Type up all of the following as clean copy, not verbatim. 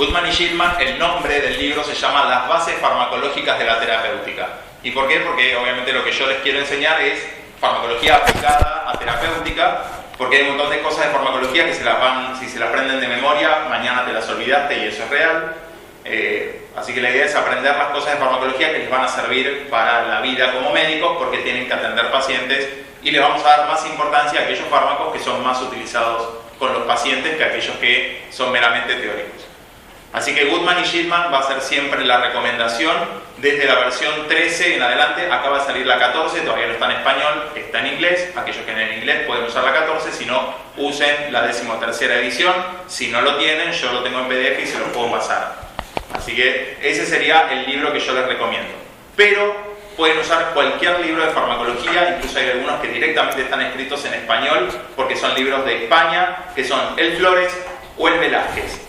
Goodman y Shillman, el nombre del libro se llama Las bases farmacológicas de la terapéutica. ¿Y por qué? Porque obviamente lo que yo les quiero enseñar es farmacología aplicada a terapéutica, porque hay un montón de cosas de farmacología que si se las aprenden de memoria, mañana te las olvidaste y eso es real. Así que la idea es aprender las cosas de farmacología que les van a servir para la vida como médicos, porque tienen que atender pacientes y les vamos a dar más importancia a aquellos fármacos que son más utilizados con los pacientes que aquellos que son meramente teóricos. Así que Goodman y Shillman va a ser siempre la recomendación desde la versión 13 en adelante. Acaba de salir la 14, todavía no está en español, está en inglés. Aquellos que en inglés pueden usar la 14, si no, usen la 13ª edición. Si no lo tienen, yo lo tengo en PDF y se lo puedo pasar. Así que ese sería el libro que yo les recomiendo. Pero pueden usar cualquier libro de farmacología, incluso hay algunos que directamente están escritos en español, porque son libros de España, que son el Flores o el Velázquez.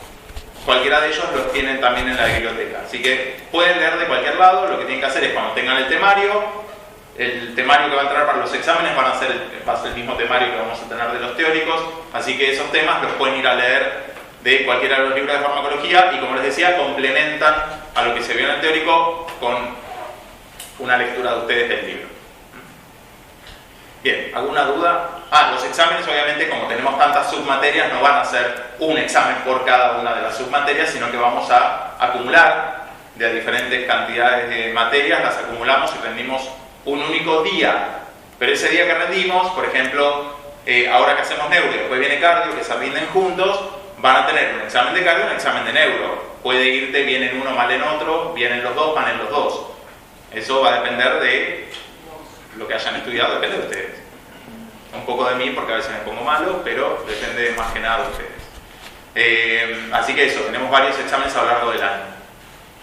Cualquiera de ellos los tienen también en la biblioteca. Así que pueden leer de cualquier lado. Lo que tienen que hacer es cuando tengan el temario que va a entrar para los exámenes va a ser el mismo temario que vamos a tener de los teóricos. Así que esos temas los pueden ir a leer de cualquiera de los libros de farmacología y, como les decía, complementan a lo que se vio en el teórico con una lectura de ustedes del libro. Bien, ¿alguna duda? Los exámenes, obviamente, como tenemos tantas submaterias, no van a ser un examen por cada una de las submaterias, sino que vamos a acumular de diferentes cantidades de materias, las acumulamos y rendimos un único día. Pero ese día que rendimos, por ejemplo, ahora que hacemos neuro y después viene cardio, que se rinden juntos, van a tener un examen de cardio y un examen de neuro. Puede irte bien en uno, mal en otro, bien en los dos, mal en los dos. Eso va a depender de lo que hayan estudiado, depende de ustedes. Un poco de mí porque a veces me pongo malo, pero depende más que nada de ustedes. Así que eso, tenemos varios exámenes a lo largo del año.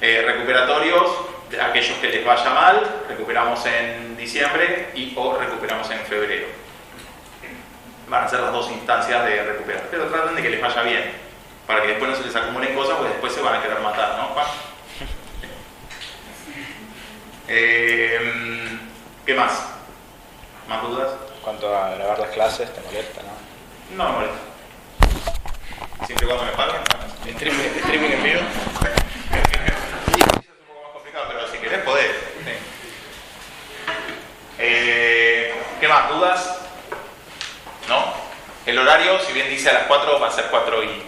Recuperatorios, de aquellos que les vaya mal, recuperamos en diciembre o recuperamos en febrero. Van a ser las dos instancias de recuperar, pero traten de que les vaya bien, para que después no se les acumulen cosas, porque después se van a querer matar, ¿no, Juan? ¿Qué más? ¿Más dudas? En cuanto a grabar las clases, ¿te molesta, no? No me molesta. Siempre y cuando me paguen. ¿No? ¿Streaming en vivo? Sí, eso es un poco más complicado, pero si querés podés. Sí. ¿Qué más? ¿Dudas? ¿No? El horario, si bien dice a las 4, va a ser 4:15,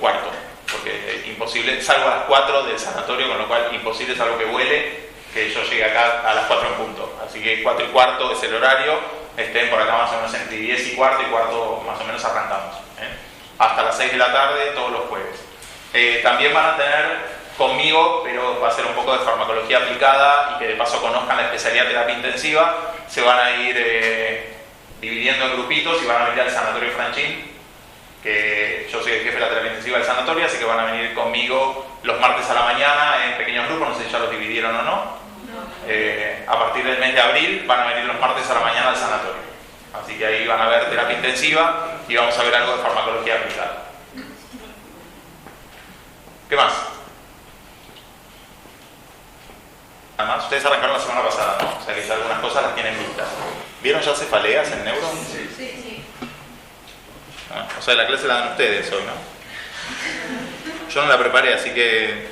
porque es imposible, salgo a las 4 del sanatorio, con lo cual imposible, salvo que vuele, que yo llegue acá a las 4 en punto. Así que 4:15 es el horario. Estén por acá más o menos entre 10:15 más o menos arrancamos. Hasta las 6 de la tarde todos los jueves. También van a tener conmigo, pero va a ser un poco de farmacología aplicada y que de paso conozcan la especialidad terapia intensiva. Se van a ir dividiendo en grupitos y van a venir al Sanatorio Franchín, que yo soy el jefe de la terapia intensiva del sanatorio, así que van a venir conmigo los martes a la mañana en pequeños grupos, no sé si ya los dividieron o no. A partir del mes de abril van a venir los martes a la mañana al sanatorio, así que ahí van a ver terapia intensiva y vamos a ver algo de farmacología aplicada. ¿Qué más? Además, ustedes arrancaron la semana pasada, ¿no? O sea que algunas cosas las tienen vistas. ¿Vieron ya cefaleas en neuro? Sí. O sea, la clase la dan ustedes hoy, ¿no? Yo no la preparé, así que...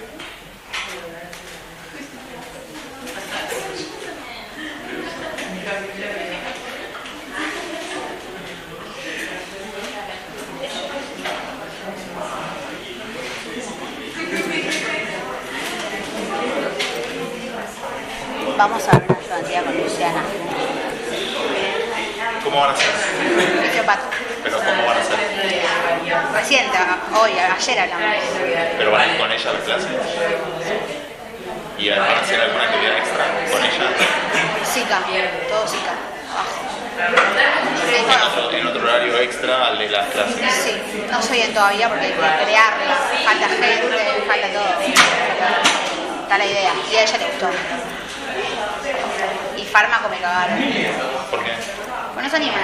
Vamos a ver una ayudantía con Luciana. ¿Cómo van a hacer? Fisiopata. ¿Pero cómo van a hacer? Reciente, hoy, ayer hablamos. ¿Pero van a ir con ella a la clase? ¿Y van a hacer alguna actividad extra con ella? Zika, todo Zika, abajo. En otro horario extra al de las clases. Sí, no sé bien todavía porque hay que crearla, falta gente, falta todo. Está la idea, y a ella le gustó. Y fármaco me cagaron. ¿Por qué? Pues no se animan.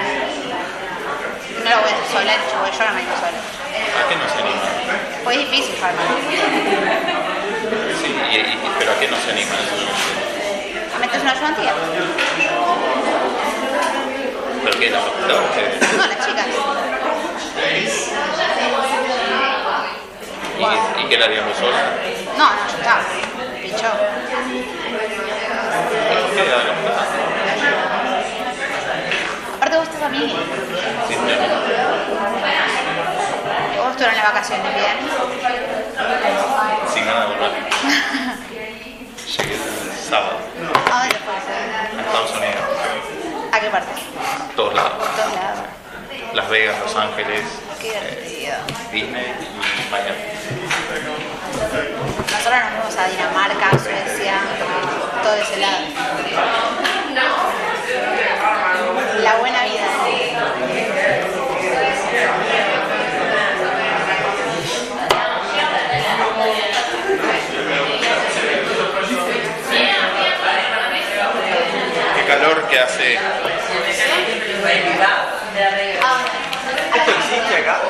No lo voy a hacer sola, yo no me animo sola. ¿A qué no se anima? Pues es difícil fármaco. Sí, pero ¿a qué no se anima? ¿A meterse una ayudantía? ¿Pero qué? ¿La facultad o ustedes? No, las chicas. ¿Y qué le haríamos sola? No, ya está. Pichó. ¿Qué le haríamos? Aparte vos estás a mí. Sí, Vos estuvieron las vacaciones bien. sin ganas de volver. Llegué el sábado ¿A dónde fuiste? a Estados Unidos. ¿A qué parte? Todos lados. Todos lados. Las Vegas, Los Ángeles, Qué divertido. Disney y Miami. Nosotros nos fuimos a Dinamarca, Suecia, todo ese lado. La buena vida. Qué calor que hace. ¿Esto existe acá?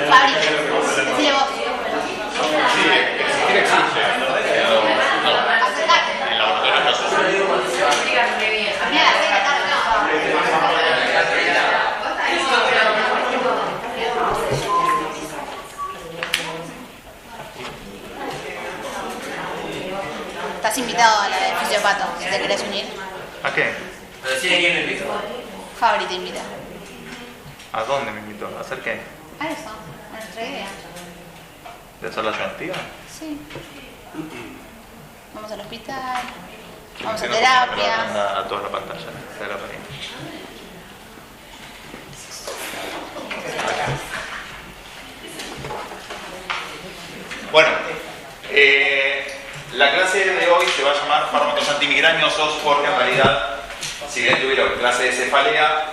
Fabri, decile vos. Sí, existir existe. Pero no, Acercate. en laboratorio no sucede. Mira la gente acá. Estás invitado a la del fisiopato, si te querés unir. ¿A qué? Decirle quién me invitó. Fabri te invita. ¿A dónde me invitó? ¿A hacer qué? A eso, a nuestra idea. ¿De hacer la activa? Sí. Vamos al hospital, vamos a Entiendo por qué me lo terapia. manda a toda la pantalla de la página. Bueno, la clase de hoy se va a llamar fármacos antimigrañosos porque en realidad, si bien tuvieron clase de cefalea,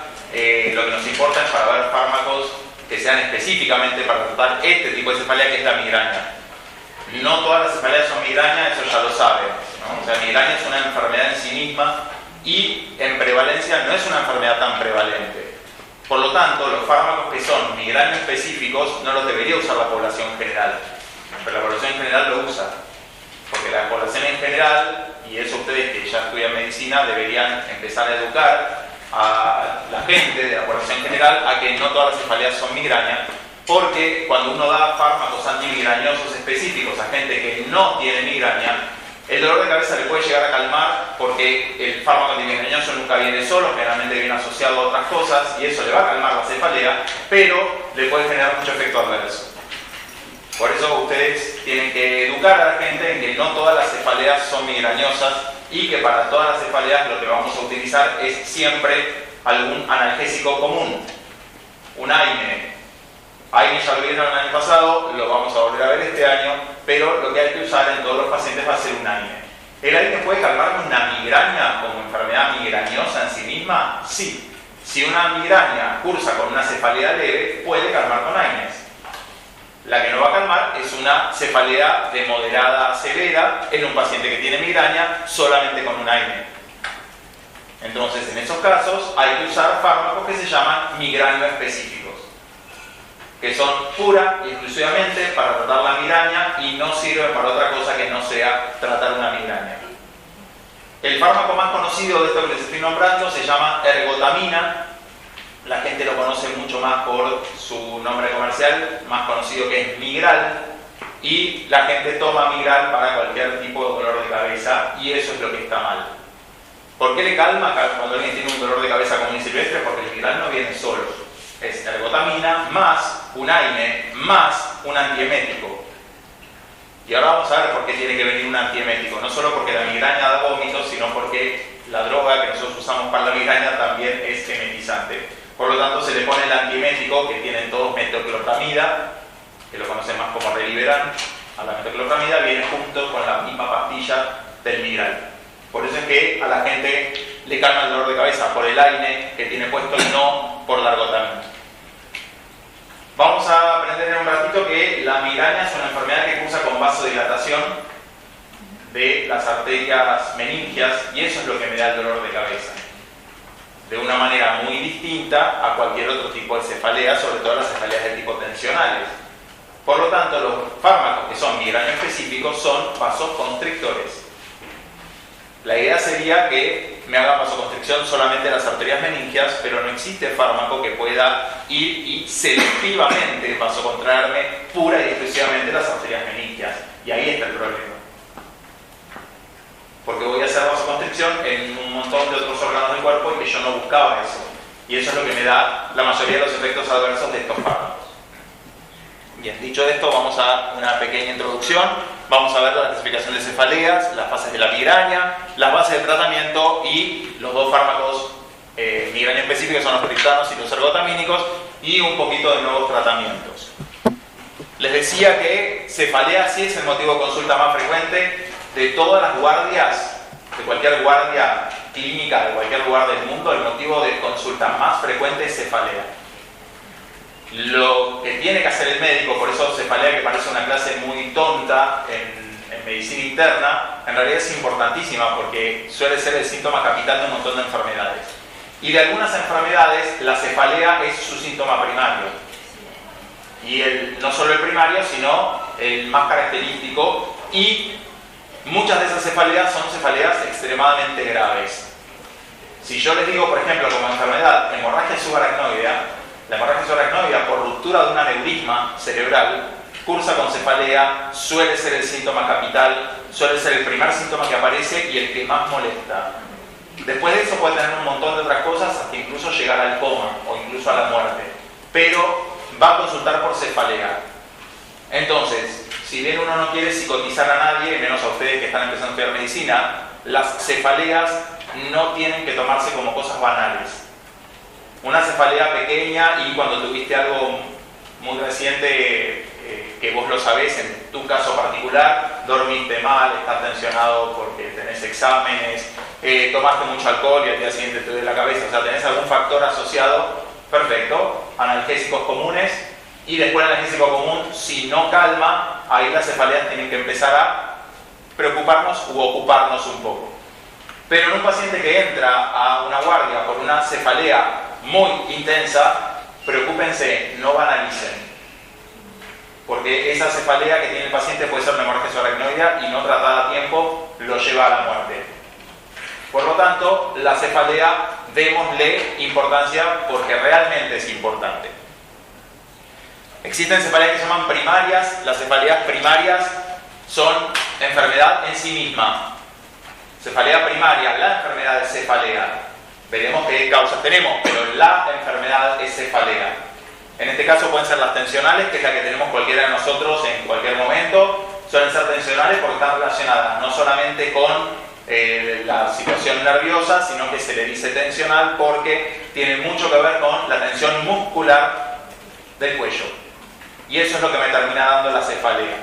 lo que nos importa es para ver fármacos que sean específicamente para tratar este tipo de cefalea que es la migraña. No todas las cefaleas son migraña, eso ya lo saben, ¿no? O sea, migraña es una enfermedad en sí misma y en prevalencia no es una enfermedad tan prevalente. Por lo tanto, los fármacos que son migraña específicos no los debería usar la población general, pero la población en general lo usa. Porque la población en general, y eso ustedes que ya estudian medicina, deberían empezar a educar a la gente de la población general a que no todas las cefaleas son migraña, porque cuando uno da fármacos antimigrañosos específicos a gente que no tiene migraña, el dolor de cabeza le puede llegar a calmar porque el fármaco antimigrañoso nunca viene solo, generalmente viene asociado a otras cosas y eso le va a calmar la cefalea, pero le puede generar mucho efecto adverso. Por eso ustedes tienen que educar a la gente en que no todas las cefaleas son migrañosas y que para todas las cefaleas lo que vamos a utilizar es siempre algún analgésico común. Un AINE. AINE ya lo vieron el año pasado, lo vamos a volver a ver este año, pero lo que hay que usar en todos los pacientes va a ser un AINE. ¿El AINE puede calmar una migraña como enfermedad migrañosa en sí misma? Sí. Si una migraña cursa con una cefalea leve, puede calmar con AINES. La que no va a calmar es una cefalea de moderada a severa en un paciente que tiene migraña solamente con un AINE. Entonces, en esos casos hay que usar fármacos que se llaman migraño específicos, que son pura y exclusivamente para tratar la migraña y no sirven para otra cosa que no sea tratar una migraña. El fármaco más conocido de esto que les estoy nombrando se llama ergotamina. La gente lo conoce mucho más por su nombre comercial, más conocido que es Migral, y la gente toma Migral para cualquier tipo de dolor de cabeza y eso es lo que está mal. ¿Por qué le calma cuando alguien tiene un dolor de cabeza común y silvestre? Porque el Migral no viene solo. Es ergotamina más un AINE más un antiemético. Y ahora vamos a ver por qué tiene que venir un antiemético. No solo porque la migraña da vómitos, sino porque la droga que nosotros usamos para la migraña también es emetizante. Por lo tanto, se le pone el antiemético, que tienen todos metoclopramida, que lo conocen más como Reliberan. A la metoclopramida viene junto con la misma pastilla del Migral. Por eso es que a la gente le calma el dolor de cabeza por el AINE que tiene puesto y no por la ergotamina. Vamos a aprender en un ratito que la migraña es una enfermedad que cursa con vasodilatación de las arterias meningias y eso es lo que me da el dolor de cabeza. De una manera muy distinta a cualquier otro tipo de cefalea, sobre todo las cefaleas de tipo tensionales. Por lo tanto, los fármacos que son migraña específicos son vasoconstrictores. La idea sería que me haga vasoconstricción solamente en las arterias meningias, pero no existe fármaco que pueda ir y selectivamente vasocontraerme pura y exclusivamente las arterias meningias. Y ahí está el problema. Porque voy a hacer vasoconstricción en un montón de otros órganos del cuerpo y que yo no buscaba eso. Y eso es lo que me da la mayoría de los efectos adversos de estos fármacos. Bien, dicho esto, vamos a una pequeña introducción. Vamos a ver la clasificación de cefaleas, las fases de la migraña, las bases de tratamiento y los dos fármacos migraña específicos, son los triptanos y los ergotamínicos, y un poquito de nuevos tratamientos. Les decía que cefalea sí es el motivo de consulta más frecuente de todas las guardias, de cualquier guardia clínica, de cualquier lugar del mundo. El motivo de consulta más frecuente es cefalea. Lo que tiene que hacer el médico, por eso cefalea, que parece una clase muy tonta en medicina interna, en realidad es importantísima porque suele ser el síntoma capital de un montón de enfermedades. Y de algunas enfermedades la cefalea es su síntoma primario. Y no solo el primario, sino el más característico, y muchas de esas cefaleas son cefaleas extremadamente graves. Si yo les digo, por ejemplo, como enfermedad, hemorragia subaracnoidea, la hemorragia subaracnoidea por ruptura de un aneurisma cerebral cursa con cefalea, suele ser el síntoma capital, suele ser el primer síntoma que aparece y el que más molesta. Después de eso puede tener un montón de otras cosas, hasta incluso llegar al coma o incluso a la muerte. Pero va a consultar por cefalea. Entonces, si bien uno no quiere psicotizar a nadie, menos a ustedes que están empezando a estudiar medicina, las cefaleas no tienen que tomarse como cosas banales. Una cefalea pequeña y cuando tuviste algo muy reciente, que vos lo sabés, en tu caso particular, dormiste mal, estás tensionado porque tenés exámenes, tomaste mucho alcohol y al día siguiente te duele la cabeza, o sea, tenés algún factor asociado, perfecto, analgésicos comunes, y después el analgésico común, si no calma, ahí las cefaleas tienen que empezar a preocuparnos u ocuparnos un poco. Pero en un paciente que entra a una guardia por una cefalea muy intensa, preocúpense, no banalicen. Porque esa cefalea que tiene el paciente puede ser una hemorragia subaracnoidea y no tratada a tiempo lo lleva a la muerte. Por lo tanto, la cefalea, démosle importancia porque realmente es importante. Existen cefaleas que se llaman primarias. Las cefaleas primarias son enfermedad en sí misma. Cefalea primaria, la enfermedad es cefalea. Veremos qué causas tenemos, pero la enfermedad es cefalea. En este caso pueden ser las tensionales, que es la que tenemos cualquiera de nosotros en cualquier momento. Suelen ser tensionales porque están relacionadas no solamente con la situación nerviosa, sino que se le dice tensional porque tiene mucho que ver con la tensión muscular del cuello. Y eso es lo que me termina dando la cefalea.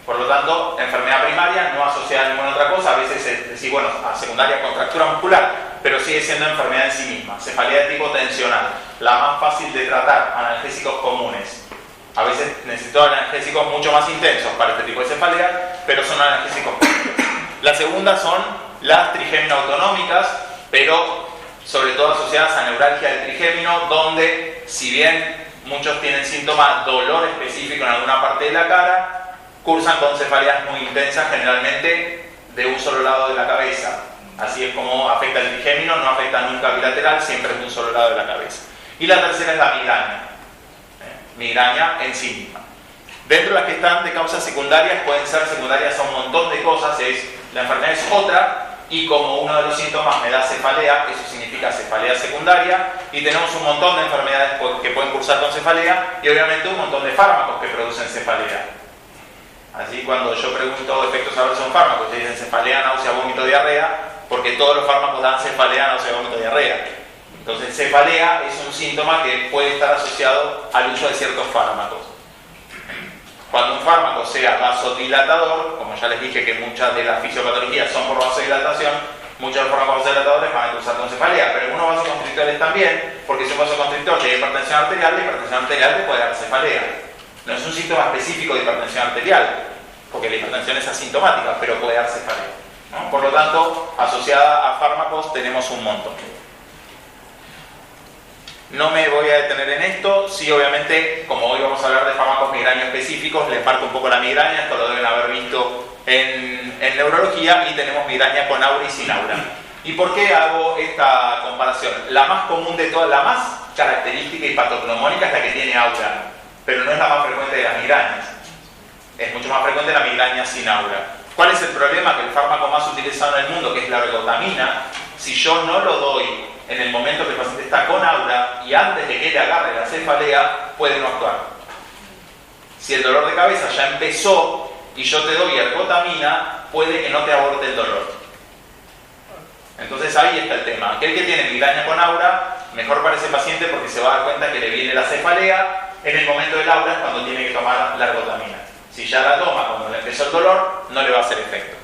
Por lo tanto, enfermedad primaria no asociada a ninguna otra cosa. A veces se dice, bueno, a secundaria contractura muscular, pero sigue siendo enfermedad en sí misma. Cefalea de tipo tensional, la más fácil de tratar, analgésicos comunes. A veces necesito analgésicos mucho más intensos para este tipo de cefalea, pero son analgésicos comunes. La segunda son las trigémino autonómicas, pero sobre todo asociadas a neuralgia del trigémino, donde si bien muchos tienen síntomas dolor específico en alguna parte de la cara, cursan con cefaleas muy intensas, generalmente de un solo lado de la cabeza. Así es como afecta el trigémino, no afecta nunca bilateral, siempre es de un solo lado de la cabeza. Y la tercera es la migraña. Migraña en sí misma. Dentro de las que están de causas secundarias, pueden ser secundarias a un montón de cosas, la enfermedad es otra, y como uno de los síntomas me da cefalea, eso significa cefalea secundaria, y tenemos un montón de enfermedades que pueden cursar con cefalea, y obviamente un montón de fármacos que producen cefalea. Así cuando yo pregunto efectos adversos en fármacos, se dicen cefalea, náusea, vómito, diarrea, porque todos los fármacos dan cefalea, náusea, vómito, diarrea. Entonces cefalea es un síntoma que puede estar asociado al uso de ciertos fármacos. Cuando un fármaco sea vasodilatador, como ya les dije que muchas de las fisiopatologías son por vasodilatación, muchos de los fármacos vasodilatadores van a cursar con cefalea, pero algunos vasoconstrictores también, porque si un vasoconstrictor tiene hipertensión arterial, la hipertensión arterial te puede dar cefalea. No es un síntoma específico de hipertensión arterial, porque la hipertensión es asintomática, pero puede dar cefalea, ¿no? Por lo tanto, asociada a fármacos tenemos un montón. No me voy a detener en esto. Sí, obviamente, como hoy vamos a hablar de fármacos migraña específicos, les marco un poco la migraña. Esto lo deben haber visto en neurología, y tenemos migraña con aura y sin aura. ¿Y por qué hago esta comparación? La más común de todas, la más característica y patognomónica es la que tiene aura, pero no es la más frecuente de las migrañas. Es mucho más frecuente la migraña sin aura. ¿Cuál es el problema? Que el fármaco más utilizado en el mundo, que es la ergotamina, si yo no lo doy en el momento que el paciente está con aura y antes de que le agarre la cefalea, puede no actuar. Si el dolor de cabeza ya empezó y yo te doy ergotamina, puede que no te aborte el dolor. Entonces ahí está el tema. Aquel que tiene migraña con aura, mejor para ese paciente porque se va a dar cuenta que le viene la cefalea. En el momento del aura es cuando tiene que tomar la ergotamina. Si ya la toma cuando le empezó el dolor, no le va a hacer efecto.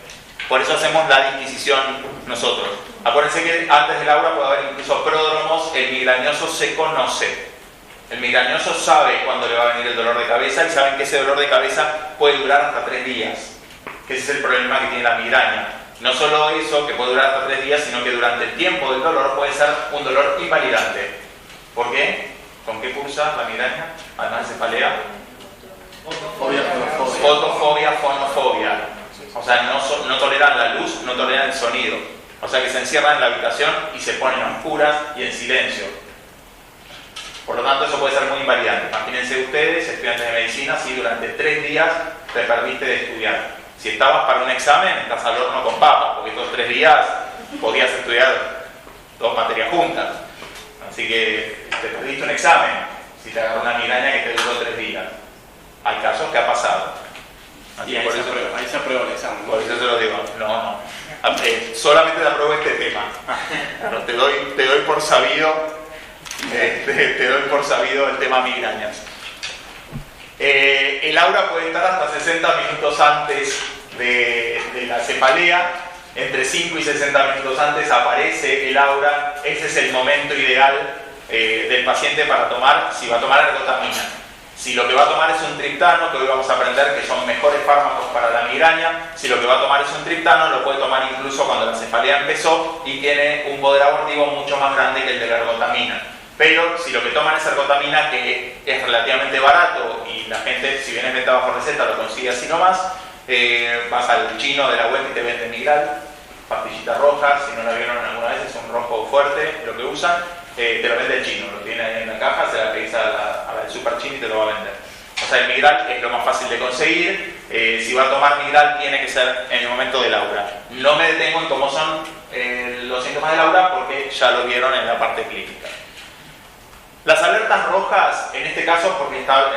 Por eso hacemos la disquisición nosotros. Acuérdense que antes del aura puede haber incluso pródromos. El migrañoso se conoce. El migrañoso sabe cuándo le va a venir el dolor de cabeza, y saben que ese dolor de cabeza puede durar hasta 3 días. Que ese es el problema que tiene la migraña. No solo eso, que puede durar hasta 3 días, sino que durante el tiempo del dolor puede ser un dolor invalidante. ¿Por qué? ¿Con qué cursa la migraña? Además de cefalea. Fotofobia, fonofobia. O sea, no toleran la luz, no toleran el sonido. O sea que se encierran en la habitación y se ponen a oscuras y en silencio. Por lo tanto, eso puede ser muy invalidante. Imagínense ustedes, estudiantes de medicina, si durante 3 días te perdiste de estudiar. Si estabas para un examen, estás al horno con papas, porque estos 3 días podías estudiar 2 materias juntas. Así que te perdiste un examen si te agarró una migraña que te duró 3 días. Hay casos que ha pasado. Así y por eso ahí se aprueba el examen. Por eso te lo digo. No. Solamente te apruebo este tema. No, te doy por sabido. Te doy por sabido el tema migrañas. El aura puede estar hasta 60 minutos antes de la cefalea. Entre 5 y 60 minutos antes aparece el aura. Ese es el momento ideal del paciente para tomar, si va a tomar ergotamina. Si lo que va a tomar es un triptano, que hoy vamos a aprender que son mejores fármacos para la migraña, si lo que va a tomar es un triptano, lo puede tomar incluso cuando la cefalea empezó y tiene un poder abortivo mucho más grande que el de la ergotamina. Pero si lo que toman es ergotamina, que es relativamente barato y la gente, si bien es venta bajo receta, lo consigue así nomás, vas al chino de la web y te vende Migral, pastillitas rojas, si no la vieron alguna vez, es un rojo fuerte lo que usan, te lo vende el chino, lo tiene ahí en la caja, se la pedís a la del super chino y te lo va a vender. O sea, el Migral es lo más fácil de conseguir. Si va a tomar Migral, tiene que ser en el momento del aura. No me detengo en cómo son los síntomas del aura porque ya lo vieron en la parte clínica. Las alertas rojas, en este caso, porque está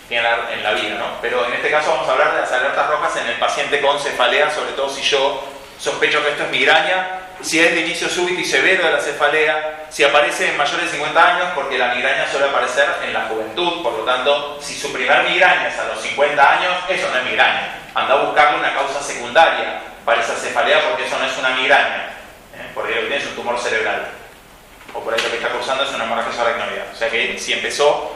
en la vida, ¿no? Pero en este caso vamos a hablar de las alertas rojas en el paciente con cefalea, sobre todo si yo sospecho que esto es migraña, si es de inicio súbito y severo de la cefalea, si aparece en mayores de 50 años, porque la migraña suele aparecer en la juventud, por lo tanto, si su primer migraña es a los 50 años, eso no es migraña. Anda a buscarle una causa secundaria para esa cefalea, porque eso no es una migraña, porque lo que tiene es un tumor cerebral. O por ahí lo que está causando es una hemorragia subaracnoidea. O sea que si empezó...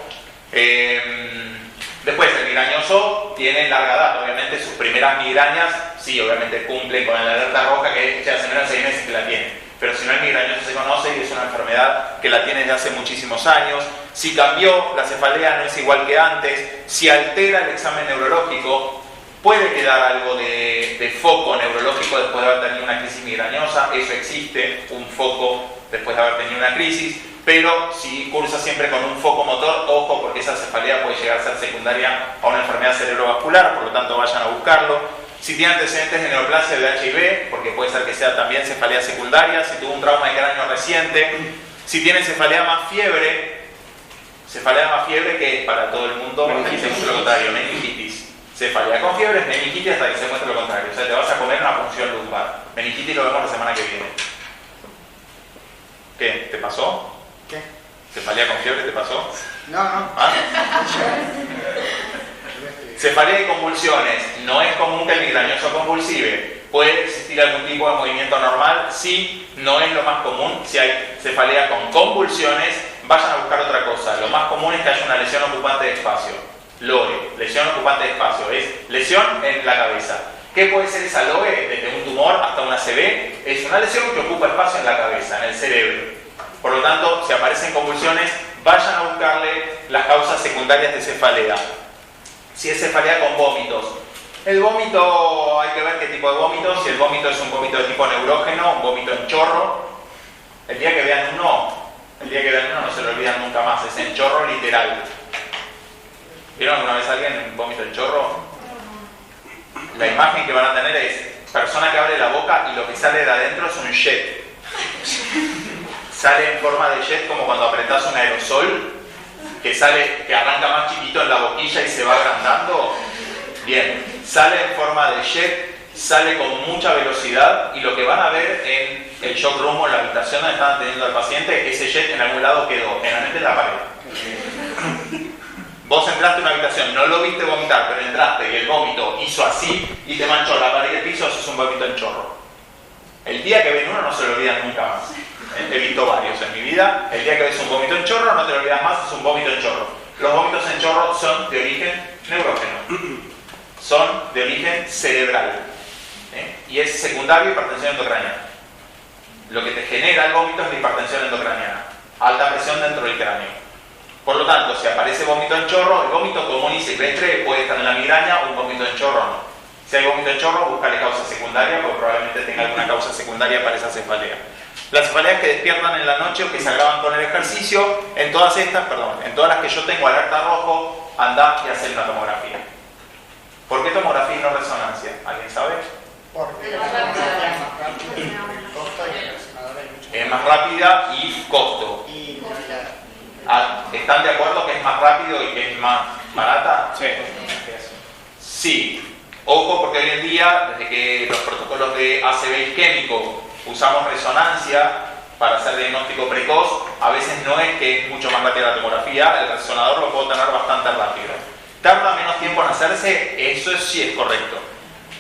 Después, el migrañoso tiene larga data. Obviamente sus primeras migrañas, sí, obviamente cumplen con la alerta roja, que ya hace menos de 6 meses que la tiene. Pero si no, el migrañoso se conoce y es una enfermedad que la tiene desde hace muchísimos años. Si cambió, la cefalea no es igual que antes. Si altera el examen neurológico, puede quedar algo de foco neurológico después de haber tenido una crisis migrañosa. Eso existe, un foco después de haber tenido una crisis. Pero si cursa siempre con un foco motor, ojo, porque esa cefalea puede llegar a ser secundaria a una enfermedad cerebrovascular, por lo tanto vayan a buscarlo. Si tiene antecedentes de neoplasia de HIV, porque puede ser que sea también cefalea secundaria, si tuvo un trauma de cráneo reciente, si tiene cefalea más fiebre que es para todo el mundo, meningitis, lo contrario, meningitis. Cefalea con fiebre es meningitis hasta que se muestre lo contrario, o sea, te vas a comer una punción lumbar. Meningitis lo vemos la semana que viene. ¿Qué? ¿Te pasó? ¿Qué? ¿Cefalea con fiebre te pasó? No. ¿Ah? Cefalea y convulsiones. No es común que el migrañoso convulsive. ¿Puede existir algún tipo de movimiento normal? Sí, no es lo más común. Si hay cefalea con convulsiones, vayan a buscar otra cosa. Lo más común es que haya una lesión ocupante de espacio. LOE, lesión ocupante de espacio, es lesión en la cabeza. ¿Qué puede ser esa LOE? Desde un tumor hasta una ACV. Es una lesión que ocupa espacio en la cabeza, en el cerebro. Por lo tanto, si aparecen convulsiones, vayan a buscarle las causas secundarias de cefalea. Si es cefalea con vómitos. El vómito, hay que ver qué tipo de vómito. Si el vómito es un vómito de tipo neurógeno, un vómito en chorro, el día que vean uno no se lo olvidan nunca más, es en chorro literal. ¿Vieron alguna vez a alguien en vómito en chorro? La imagen que van a tener es persona que abre la boca y lo que sale de adentro es un jet. Sale en forma de jet, como cuando apretás un aerosol, que arranca más chiquito en la boquilla y se va agrandando. Bien, sale en forma de jet, sale con mucha velocidad, y lo que van a ver en el shock room o en la habitación donde están atendiendo al paciente, ese jet en algún lado quedó, generalmente en la pared. Vos entraste a una habitación, no lo viste vomitar, pero entraste y el vómito hizo así y te manchó la pared y el piso, eso es un vómito en chorro. El día que ven uno no se lo olvidan nunca más. He visto varios en mi vida. El día que ves un vómito en chorro no te lo olvidas más, es un vómito en chorro. Los vómitos en chorro son de origen neurógeno, son de origen cerebral, y es secundario hipertensión endocraniana. Lo que te genera el vómito es la hipertensión endocraniana, alta presión dentro del cráneo. Por lo tanto, si aparece vómito en chorro, el vómito común y silvestre puede estar en la migraña, o un vómito en chorro no. Si hay vómito en chorro, búscale causa secundaria, porque probablemente tenga alguna causa secundaria para esa cefalea. Las cefaleas que despiertan en la noche o que se agravan con el ejercicio, en todas las que yo tengo alerta rojo, anda y hacer una tomografía. ¿Por qué tomografía y no resonancia? ¿Alguien sabe? Porque la tomografía es más rápida, el costo y el resonador es mucho más. Es más rápida y costo. ¿Están de acuerdo que es más rápido y que es más barata? Sí. Sí. Ojo, porque hoy en día, desde que los protocolos de ACV isquémico usamos resonancia para hacer diagnóstico precoz, a veces no es que es mucho más rápida la tomografía, el resonador lo puedo tener bastante rápido. ¿Tarda menos tiempo en hacerse? Eso sí es correcto.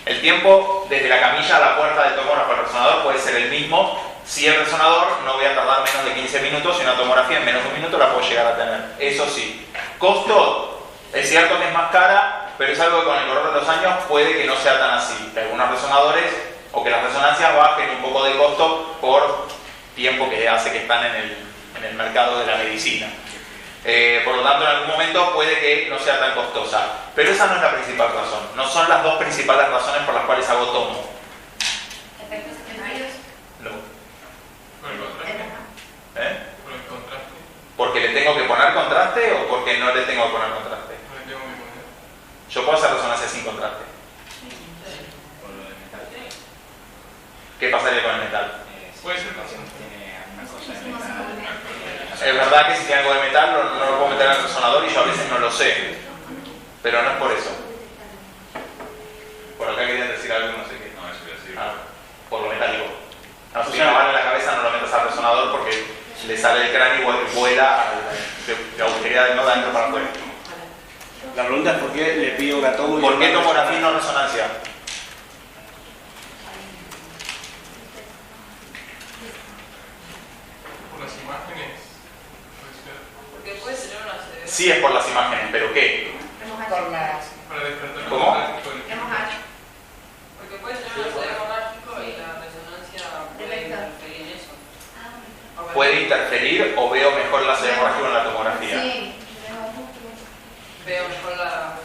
El tiempo desde la camilla a la puerta del tomógrafo al resonador puede ser el mismo. Si el resonador no voy a tardar menos de 15 minutos y una tomografía en menos de un minuto la puedo llegar a tener. Eso sí. Costo, es cierto que es más cara, pero es algo que con el correr de los años puede que no sea tan así. Que algunos resonadores o que las resonancias bajen un poco de costo por tiempo que hace que están en el mercado de la medicina. Por lo tanto, en algún momento puede que no sea tan costosa. Pero esa no es la principal razón. No son las dos principales razones por las cuales hago tomo. ¿Efectos secundarios? No. ¿Por el contraste? ¿Por el contraste? ¿Porque le tengo que poner contraste o porque no le tengo que poner contraste? No le tengo que poner. Yo puedo hacer resonancia sin contraste. Por lo del metal. ¿Qué pasaría con el metal? Puede ser razón. Tiene alguna cosa de metal. Es verdad que si tiene algo de metal no lo puedo meter en el resonador y yo a veces no lo sé. Pero no es por eso. Por acá querían decir algo, no sé qué. No, eso iba a decir. Por lo metálico. No, si tiene una bala en la cabeza no lo metas al resonador porque le sale el cráneo y vuela de agujería del nodo adentro para afuera. La pregunta es por qué le pido una tomo y ¿Por qué no tomografía y no resonancia? Por las imágenes. Puede ser. Porque puede ser una ACV. Sí es por las imágenes, pero ¿qué? Por las... Para despertar el ¿Cómo? tráfico del- Porque puede ser un ACV hemorrágico y la resonancia puede interferir en eso. ¿Puede interferir o veo mejor la hemorragia en la tomografía? Sí. Veo mejor la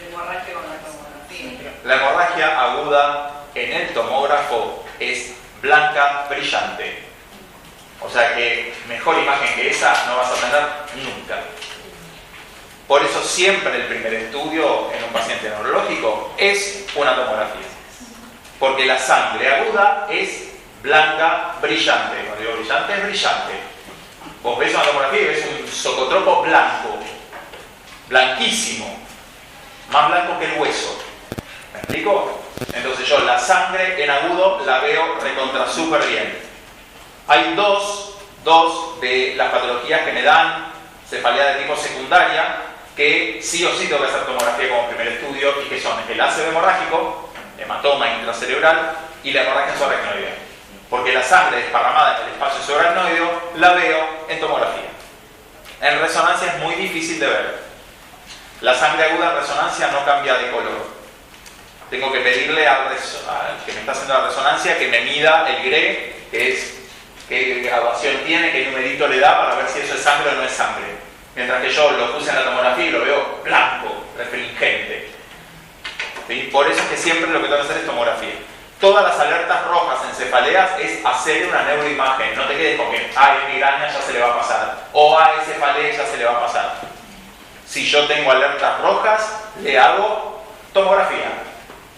hemorragia con la tomografía. La hemorragia aguda en el tomógrafo es blanca, brillante. O sea que mejor imagen que esa no vas a tener nunca. Por eso siempre el primer estudio en un paciente neurológico es una tomografía. Porque la sangre aguda es blanca, brillante. Cuando digo brillante, es brillante. Vos ves una tomografía y ves un socotropo blanco, blanquísimo, más blanco que el hueso. ¿Me explico? Entonces yo la sangre en agudo la veo recontra súper bien. Hay dos de las patologías que me dan cefalea de tipo secundaria que sí o sí tengo que hacer tomografía como primer estudio, y que son el ACV hemorrágico, hematoma intracerebral, y la hemorragia subaracnoidea. Porque la sangre desparramada en el espacio subaracnoideo la veo en tomografía. En resonancia es muy difícil de ver. La sangre aguda en resonancia no cambia de color. Tengo que pedirle al que me está haciendo la resonancia que me mida el GRE, que es qué graduación tiene, qué numerito le da para ver si eso es sangre o no es sangre. Mientras que yo lo puse en la tomografía y lo veo blanco, refringente. ¿Sí? Por eso es que siempre lo que tengo que hacer es tomografía. Todas las alertas rojas en cefaleas es hacer una neuroimagen. No te quedes con que hay migraña, ya se le va a pasar. O hay cefalea, ya se le va a pasar. Si yo tengo alertas rojas, le hago tomografía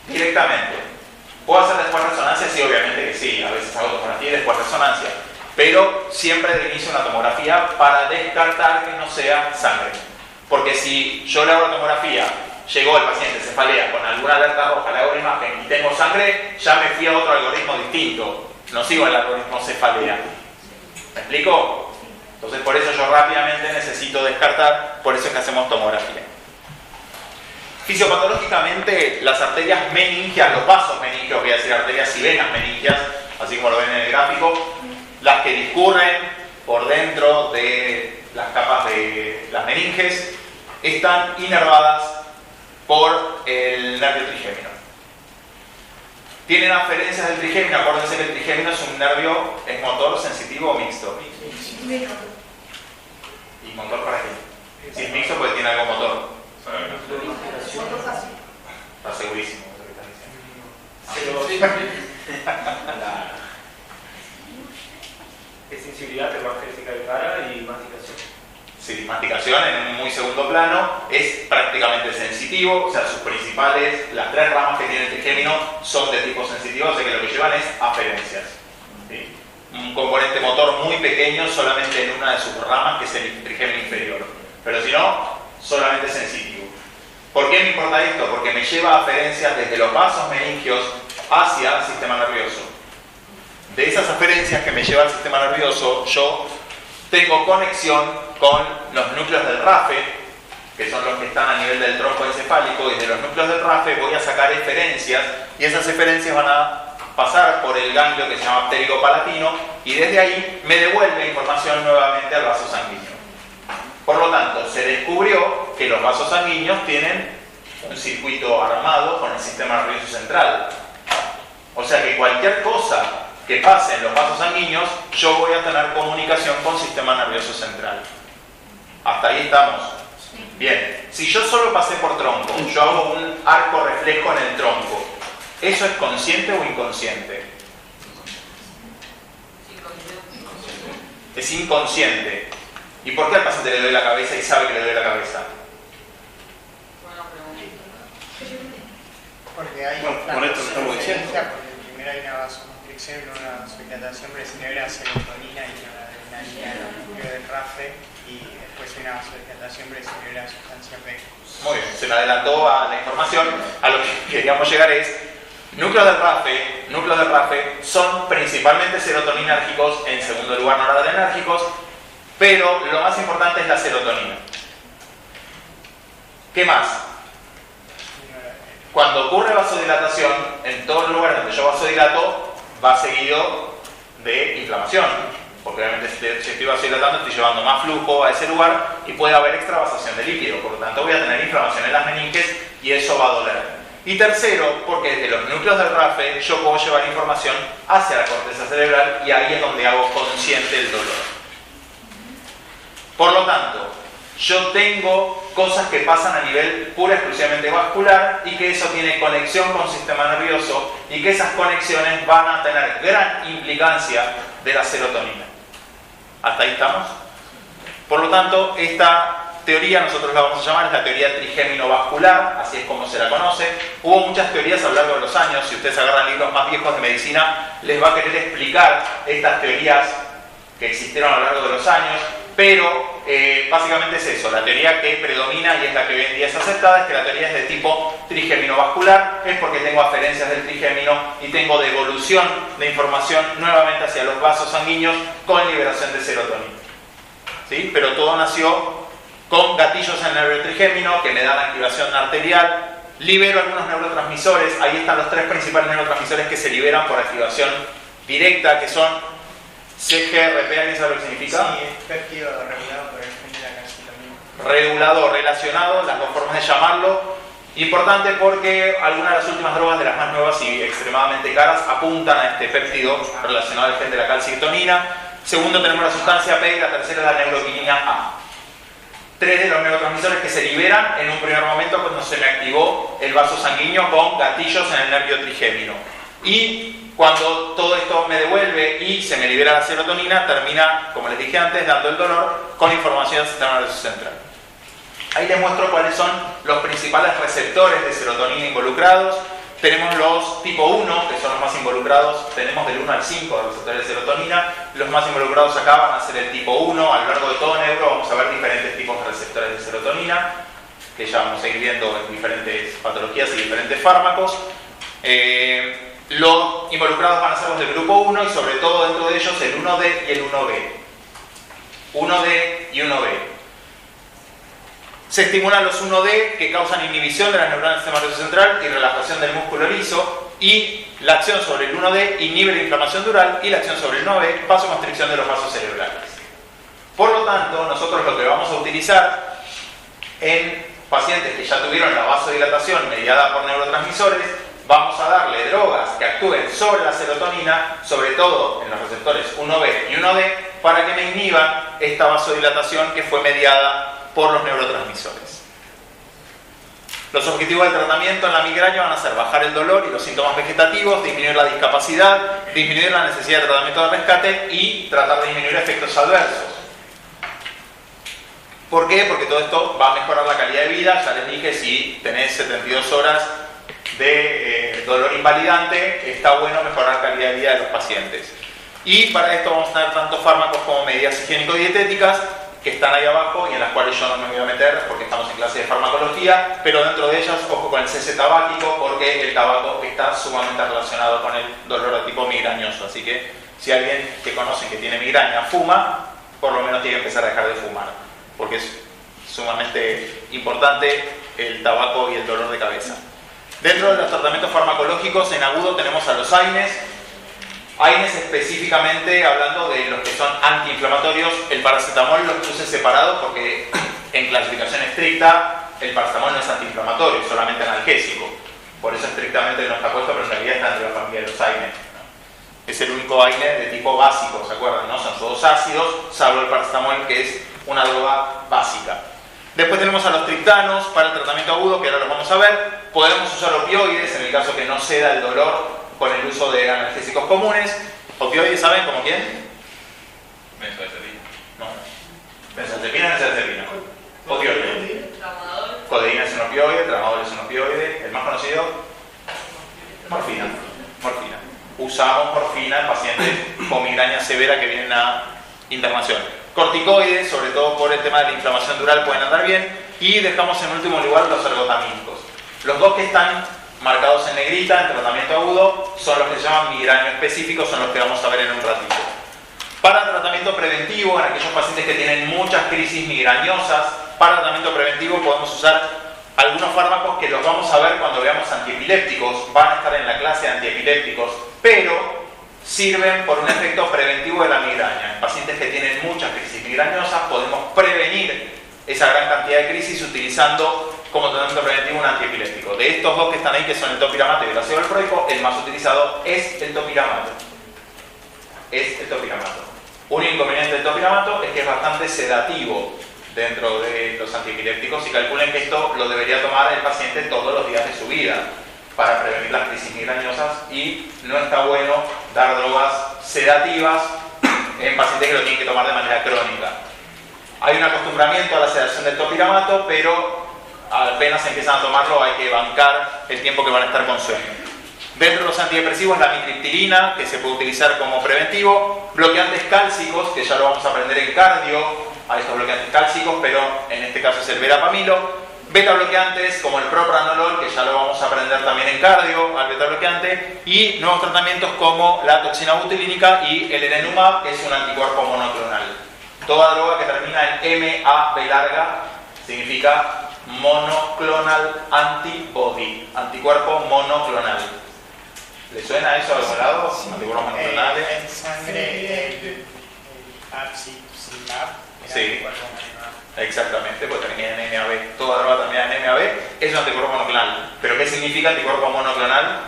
directamente. ¿Puedo hacer después resonancia? Sí, obviamente que sí. A veces hago tomografía y después resonancia. Pero siempre de inicio una tomografía para descartar que no sea sangre. Porque si yo le hago la tomografía, llegó el paciente cefalea con alguna alerta roja, le hago la imagen y tengo sangre, ya me fui a otro algoritmo distinto. No sigo el algoritmo cefalea. ¿Me explico? Entonces por eso yo rápidamente necesito descartar, por eso es que hacemos tomografía. Fisiopatológicamente, las arterias meningias, los vasos meningios, voy a decir arterias y venas meningias, así como lo ven en el gráfico, las que discurren por dentro de las capas de las meninges, están inervadas por el nervio trigémino. Tienen aferencias del trigémino, acuérdense que el trigémino es un nervio, ¿es motor, sensitivo o mixto? ¿Y motor para qué? Si es mixto, pues tiene algo motor. Está segurísimo lo que estás diciendo. Es sensibilidad termogénica de cara y masticación. Sí, masticación en un muy segundo plano, es prácticamente sensitivo, o sea, sus principales, las tres ramas que tiene el trigémino son de tipo sensitivo, o sea que lo que llevan es aferencias. ¿Sí? Un componente motor muy pequeño solamente en una de sus ramas, que es el trigémino inferior, pero si no, solamente sensitivo. ¿Por qué me importa esto? Porque me lleva aferencias desde los vasos meningios hacia el sistema nervioso. De esas aferencias que me lleva al sistema nervioso, yo tengo conexión con los núcleos del RAFE, que son los que están a nivel del tronco encefálico, y de los núcleos del RAFE voy a sacar eferencias, y esas eferencias van a pasar por el ganglio que se llama pterigopalatino, y desde ahí me devuelve información nuevamente al vaso sanguíneo. Por lo tanto, se descubrió que los vasos sanguíneos tienen un circuito armado con el sistema nervioso central. O sea que cualquier cosa que pase en los vasos sanguíneos, yo voy a tener comunicación con el sistema nervioso central. ¿Hasta ahí estamos? Bien. Si yo solo pasé por tronco, yo hago un arco reflejo en el tronco, ¿eso es consciente o inconsciente? Es inconsciente. ¿Y por qué al paciente le duele la cabeza y sabe que le duele la cabeza? Porque hay Con esto que estamos diciendo. porque primero hay una vasoconstricción y una vasodilatación, pero se libera serotonina y noradrenalina en el núcleo del RAFE, y después hay una vasodilatación, pero se libera sustancia P. Muy bien, se me adelantó a la información. A lo que queríamos llegar es, núcleos del RAFE son principalmente serotoninérgicos, en segundo lugar noradrenérgicos, pero lo más importante es la serotonina. ¿Qué más? Cuando ocurre vasodilatación, en todo lugar donde yo vasodilato, va seguido de inflamación. Porque obviamente si estoy vasodilatando, estoy llevando más flujo a ese lugar y puede haber extravasación de líquido. Por lo tanto, voy a tener inflamación en las meninges y eso va a doler. Y tercero, porque desde los núcleos del RAFE yo puedo llevar información hacia la corteza cerebral y ahí es donde hago consciente el dolor. Por lo tanto, yo tengo cosas que pasan a nivel pura y exclusivamente vascular y que eso tiene conexión con el sistema nervioso y que esas conexiones van a tener gran implicancia de la serotonina. ¿Hasta ahí estamos? Por lo tanto, esta teoría nosotros la vamos a llamar, es la teoría trigémino-vascular, así es como se la conoce. Hubo muchas teorías a lo largo de los años, si ustedes agarran libros más viejos de medicina, les va a querer explicar estas teorías que existieron a lo largo de los años, pero básicamente es eso, la teoría que predomina y es la que hoy en día es aceptada, es que la teoría es de tipo trigémino-vascular, es porque tengo aferencias del trigémino y tengo devolución de información nuevamente hacia los vasos sanguíneos con liberación de serotonina. ¿Sí? Pero todo nació con gatillos en el nervio trigémino que me dan activación arterial, libero algunos neurotransmisores, ahí están los tres principales neurotransmisores que se liberan por activación directa, que son CGRP, ¿alguien sabe lo que significa? Sí, es péptido regulado por el gen de la calcitonina. Regulador, relacionado, las dos formas de llamarlo, Importante porque algunas de las últimas drogas, de las más nuevas y extremadamente caras, apuntan a este péptido relacionado al gen de la calcitonina. Segundo, tenemos la sustancia P y la tercera es la neuroquinina A. 3 de los neurotransmisores que se liberan en un primer momento cuando se me activó el vaso sanguíneo con gatillos en el nervio trigémino. Y cuando todo esto me devuelve y se me libera la serotonina, termina, como les dije antes, dando el dolor con información del sistema nervioso central. Ahí les muestro cuáles son los principales receptores de serotonina involucrados. Tenemos los tipo 1, que son los más involucrados, tenemos del 1 al 5 de receptores de serotonina. Los más involucrados acá van a ser el tipo 1. A lo largo de todo neuro vamos a ver diferentes tipos de receptores de serotonina, que ya vamos a ir viendo en diferentes patologías y diferentes fármacos. Los involucrados van a ser los del grupo 1 y sobre todo dentro de ellos el 1D y el 1B. 1D y 1B. Se estimulan los 1D que causan inhibición de las neuronas del sistema nervioso central y relajación del músculo liso, y la acción sobre el 1D inhibe la inflamación dural y la acción sobre el 1B vasoconstricción de los vasos cerebrales. Por lo tanto, nosotros lo que vamos a utilizar en pacientes que ya tuvieron la vasodilatación mediada por neurotransmisores, vamos a darle drogas que actúen sobre la serotonina, sobre todo en los receptores 1B y 1D, para que me inhiban esta vasodilatación que fue mediada por los neurotransmisores. Los objetivos del tratamiento en la migraña van a ser bajar el dolor y los síntomas vegetativos, disminuir la discapacidad, disminuir la necesidad de tratamiento de rescate y tratar de disminuir efectos adversos. ¿Por qué? Porque todo esto va a mejorar la calidad de vida. Ya les dije, si tenés 72 horas de dolor invalidante, está bueno mejorar la calidad de vida de los pacientes. Y para esto vamos a tener tanto fármacos como medidas higiénico-dietéticas, que están ahí abajo y en las cuales yo no me voy a meter porque estamos en clase de farmacología, pero dentro de ellas, ojo con el cese tabáquico, porque el tabaco está sumamente relacionado con el dolor de tipo migrañoso. Así que si alguien que conocen que tiene migraña fuma, por lo menos tiene que empezar a dejar de fumar, porque es sumamente importante el tabaco y el dolor de cabeza. Dentro de los tratamientos farmacológicos en agudo tenemos a los AINES. AINES específicamente, hablando de los que son antiinflamatorios, el paracetamol los puse separados porque en clasificación estricta el paracetamol no es antiinflamatorio, es solamente analgésico. Por eso estrictamente no está puesto, pero en realidad está dentro de la familia de los AINES. Es el único AINE de tipo básico, ¿se acuerdan? ¿No? Son todos ácidos, salvo el paracetamol, que es una droga básica. Después tenemos a los triptanos para el tratamiento agudo, que ahora los vamos a ver. Podemos usar opioides en el caso que no ceda el dolor con el uso de analgésicos comunes. ¿Opioides saben como quién? Benzodiazepina. No. Benzodiazepina es benzodiazepina. Opioide. Tramadol. Codeína es un opioide, tramadol es un opioide. El más conocido, morfina. Morfina. Usamos morfina en pacientes con migraña severa que vienen a internación. Corticoides, sobre todo por el tema de la inflamación dural, pueden andar bien. Y dejamos en último lugar los ergotamínicos. Los dos que están marcados en negrita en tratamiento agudo son los que se llaman migraño específicos, son los que vamos a ver en un ratito. Para tratamiento preventivo, en aquellos pacientes que tienen muchas crisis migrañosas, para tratamiento preventivo podemos usar algunos fármacos que los vamos a ver cuando veamos antiepilépticos, van a estar en la clase de antiepilépticos, pero sirven por un efecto preventivo de la migraña. En pacientes que tienen muchas crisis migrañosas podemos prevenir esa gran cantidad de crisis utilizando como tratamiento preventivo un antiepiléptico. De estos dos que están ahí, que son el topiramato y el ácido valproico, el más utilizado es el topiramato. Es el topiramato. Un inconveniente del topiramato es que es bastante sedativo dentro de los antiepilépticos, y calculen que esto lo debería tomar el paciente todos los días de su vida para prevenir las crisis migrañosas, y no está bueno dar drogas sedativas en pacientes que lo tienen que tomar de manera crónica. Hay un acostumbramiento a la sedación del topiramato, pero apenas empiezan a tomarlo hay que bancar el tiempo que van a estar con sueño. Dentro de los antidepresivos, la mitriptilina, que se puede utilizar como preventivo, bloqueantes cálcicos, que ya lo vamos a aprender en cardio, a estos bloqueantes cálcicos, pero en este caso es el verapamilo. Beta bloqueantes como el propranolol, que ya lo vamos a aprender también en cardio, al beta bloqueante, y nuevos tratamientos como la toxina butilínica y el erenumab, que es un anticuerpo monoclonal. Toda droga que termina en MAB larga significa monoclonal antibody, anticuerpo monoclonal. ¿Le suena eso a algún lado? Anticuerpos monoclonales. En sangre, el Apsicimab. Sí, exactamente, pues termina en MAB. Toda droga termina en MAB es un anticuerpo monoclonal. significa anticuerpo monoclonal?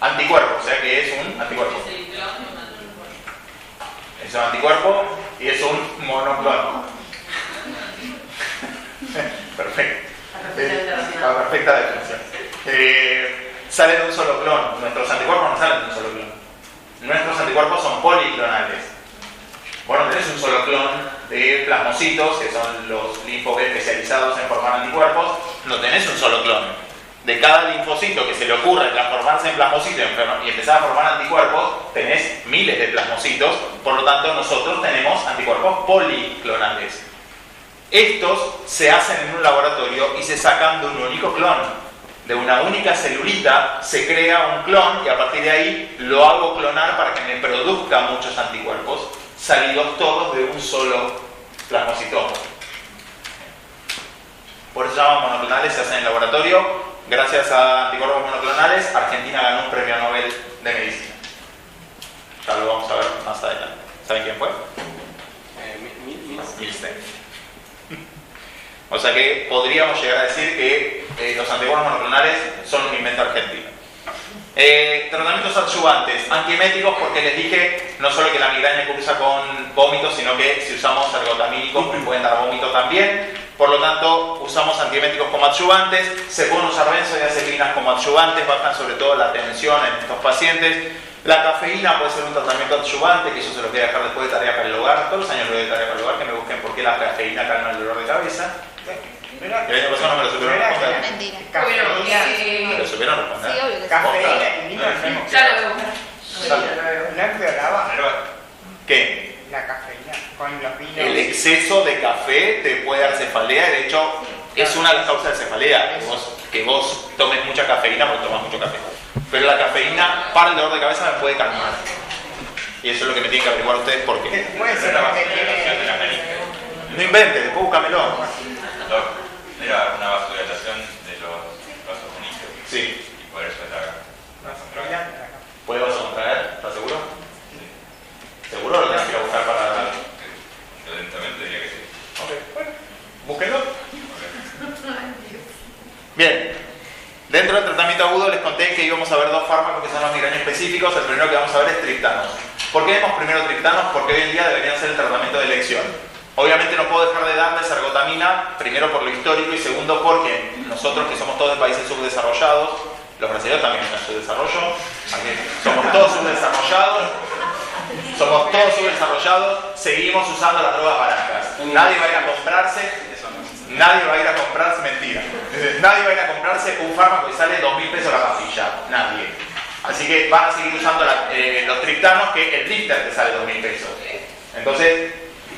Anticuerpo, o sea que es un anticuerpo. Es el clon de un anticuerpo. Es un anticuerpo y es un monoclon. Perfecto. La perfecta definición. Sale de un solo clon. Nuestros anticuerpos no salen de un solo clon. Nuestros anticuerpos son policlonales. Bueno, tenés un solo clon de plasmocitos, que son los linfo B especializados en formar anticuerpos. No tenés un solo clon. De cada linfocito que se le ocurre transformarse en plasmocito y empezar a formar anticuerpos, tenés miles de plasmocitos. Por lo tanto, nosotros tenemos anticuerpos policlonales. Estos se hacen en un laboratorio y se sacan de un único clon. De una única celulita se crea un clon y a partir de ahí lo hago clonar para que me produzca muchos anticuerpos, salidos todos de un solo plasmocitoma. Por eso se llaman monoclonales, se hacen en el laboratorio. Gracias a anticuerpos monoclonales, Argentina ganó un premio Nobel de Medicina. Ya lo vamos a ver más adelante. ¿Saben quién fue? Milstein. O sea que podríamos llegar a decir que los anticuerpos monoclonales son un invento argentino. Tratamientos adyuvantes, antieméticos, porque les dije no solo que la migraña cursa con vómitos, sino que si usamos ergotamínicos me pueden dar vómito también. Por lo tanto, usamos antieméticos como adyuvantes, se pueden usar benzodiazepinas como adyuvantes, bajan sobre todo la tensión en estos pacientes. La cafeína puede ser un tratamiento adyuvante, que eso se lo voy a dejar después de tarea para el hogar. Todos los años lo doy de tarea para el hogar, que me busquen por qué la cafeína calma el dolor de cabeza. El año pasado no me lo supieron responder. Mentira. Bueno, ¿Me lo supieron responder? Sí, obvio que sí. Cafeína y vino no ya lo veo. no empeoraba ¿Qué? la cafeína con los vinos. El exceso de café te puede dar cefalea, y de hecho es una de las causas de cefalea, que vos tomes mucha cafeína porque tomas mucho café. Pero la cafeína para el dolor de cabeza me puede calmar. Y eso es lo que me tienen que averiguar ustedes por qué. Puede ser porque tiene... No inventes, después búscamelo. Era una vasodilatación de los vasos meniscos. Sí. Y por eso era ¿Puede vasocontraer? ¿Estás seguro? ¿Seguro lo tenés que ir a buscar para...? Evidentemente diría que sí. Ok, bueno, búsquenlo. Bien, dentro del tratamiento agudo les conté que íbamos a ver dos fármacos que son los migrañas específicos. El primero que vamos a ver es triptanos. ¿Por qué vemos primero triptanos? Porque hoy en día deberían ser el tratamiento de elección. Obviamente no puedo dejar de darles ergotamina, primero por lo histórico y segundo porque nosotros que somos todos de países subdesarrollados, los brasileños también están en subdesarrollo, somos todos subdesarrollados, seguimos usando las drogas baratas. Nadie va a ir a comprarse, mentira, nadie va a ir a comprarse un fármaco que sale 2.000 pesos la pastilla, nadie. Así que van a seguir usando los triptanos, que el blister te sale 2.000 pesos. Entonces,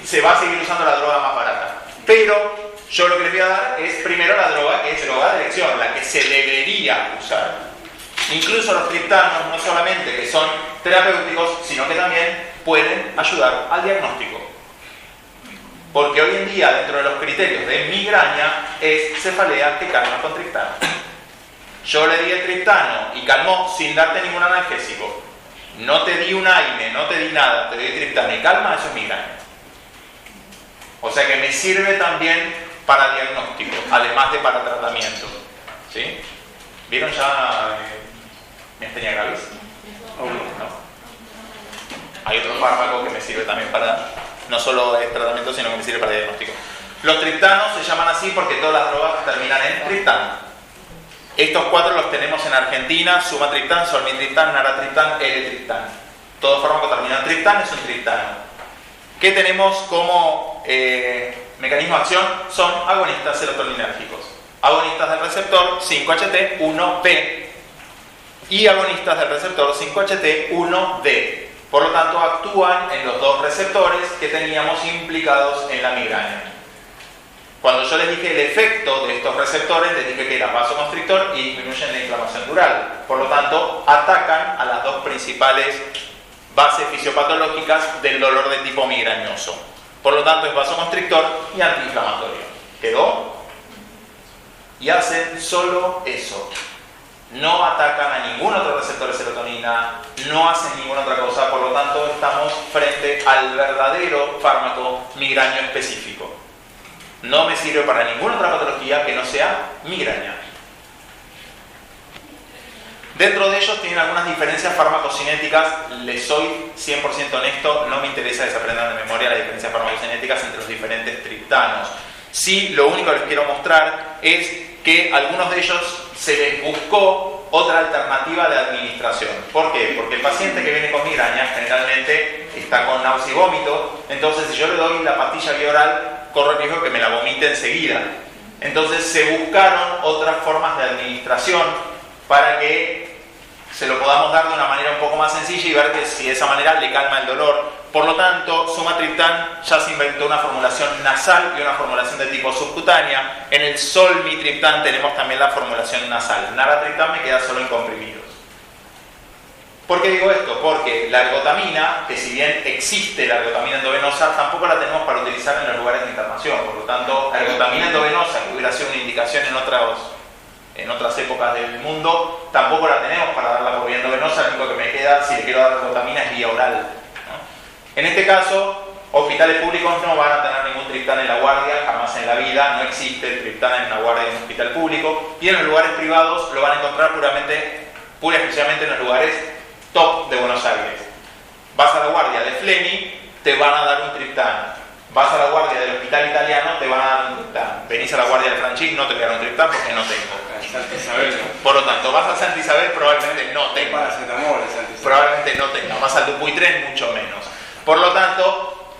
se va a seguir usando la droga más barata. Pero yo lo que les voy a dar es primero la droga que es droga de elección, la que se debería usar. Incluso los triptanos no solamente que son terapéuticos, sino que también pueden ayudar al diagnóstico. Porque hoy en día, dentro de los criterios de migraña, es cefalea que calma con triptano. Yo le di el triptano y calmó sin darte ningún analgésico. No te di un AINE, no te di nada, te di triptano y calma, eso es migraña. O sea que me sirve también para diagnóstico, además de para tratamiento. ¿Sí? ¿Vieron ya miastenia gravis? ¿No? Hay otro fármaco que me sirve también para, no solo de tratamiento, sino que me sirve para diagnóstico. Los triptanos se llaman así porque todas las drogas terminan en triptano. Estos cuatro los tenemos en Argentina: sumatriptán, solmitriptán, naratriptán, L-triptán. Todo fármaco termina en triptán, es un triptano. ¿Qué tenemos como mecanismo de acción? Son agonistas serotoninérgicos. Agonistas del receptor 5-HT1B y agonistas del receptor 5-HT1D. Por lo tanto, actúan en los dos receptores que teníamos implicados en la migraña. Cuando yo les dije el efecto de estos receptores, les dije que era vasoconstrictor y disminuyen la inflamación dural. Por lo tanto, atacan a las dos principales bases fisiopatológicas del dolor de tipo migrañoso. Por lo tanto, es vasoconstrictor y antiinflamatorio. ¿Quedó? Y hacen solo eso. No atacan a ningún otro receptor de serotonina, no hacen ninguna otra cosa. Por lo tanto, estamos frente al verdadero fármaco migraño específico. No me sirve para ninguna otra patología que no sea migraña. Dentro de ellos tienen algunas diferencias farmacocinéticas. Les soy 100% honesto, no me interesa que se aprendan de memoria las diferencias farmacocinéticas entre los diferentes triptanos. Sí, lo único que les quiero mostrar es que a algunos de ellos se les buscó otra alternativa de administración. ¿Por qué? Porque el paciente que viene con migraña generalmente está con náusea y vómito, entonces si yo le doy la pastilla vía oral, corro el riesgo de que me la vomite enseguida. Entonces se buscaron otras formas de administración para que se lo podamos dar de una manera un poco más sencilla y ver que si de esa manera le calma el dolor. Por lo tanto, sumatriptán ya se inventó una formulación nasal y una formulación de tipo subcutánea. En el solmitriptán tenemos también la formulación nasal. Naratriptán me queda solo en comprimidos. ¿Por qué digo esto? Porque la ergotamina, que si bien existe la ergotamina endovenosa, tampoco la tenemos para utilizar en los lugares de internación. Por lo tanto, la ergotamina endovenosa, que hubiera sido una indicación en otras épocas del mundo, tampoco la tenemos para darla por vía endovenosa. Lo único que me queda, si le quiero dar ergotamina, es vía oral, ¿no? En este caso, hospitales públicos no van a tener ningún triptán en la guardia, jamás en la vida, no existe el triptán en una guardia de un hospital público, y en los lugares privados lo van a encontrar pura y exclusivamente en los lugares top de Buenos Aires. Vas a la guardia de Flemi, te van a dar un triptán. Vas a la guardia del hospital italiano, te van a dar un triptán. Venís a la guardia del Franchín, no te voy a dar un triptán porque no tengo. Por lo tanto, vas a Santa Isabel, probablemente no tenga. Probablemente no tenga. Vas al Dupuytren, mucho menos. Por lo tanto,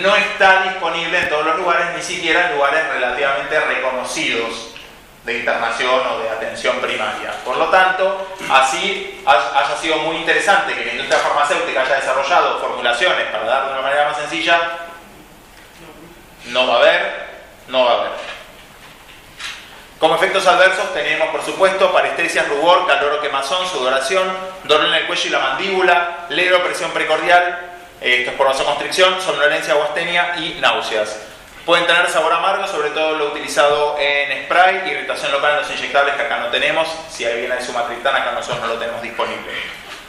no está disponible en todos los lugares, ni siquiera en lugares relativamente reconocidos de internación o de atención primaria. Por lo tanto, así haya sido muy interesante que la industria farmacéutica haya desarrollado formulaciones para dar de una manera más sencilla, no va a haber. Como efectos adversos tenemos, por supuesto, parestesias, rubor, calor o quemazón, sudoración, dolor en el cuello y la mandíbula, leve presión precordial, esto es por vasoconstricción, somnolencia o astenia y náuseas. Pueden tener sabor amargo, sobre todo lo utilizado en spray, irritación local en los inyectables que acá no tenemos. Si hay bien el sumatriptán, acá nosotros no lo tenemos disponible.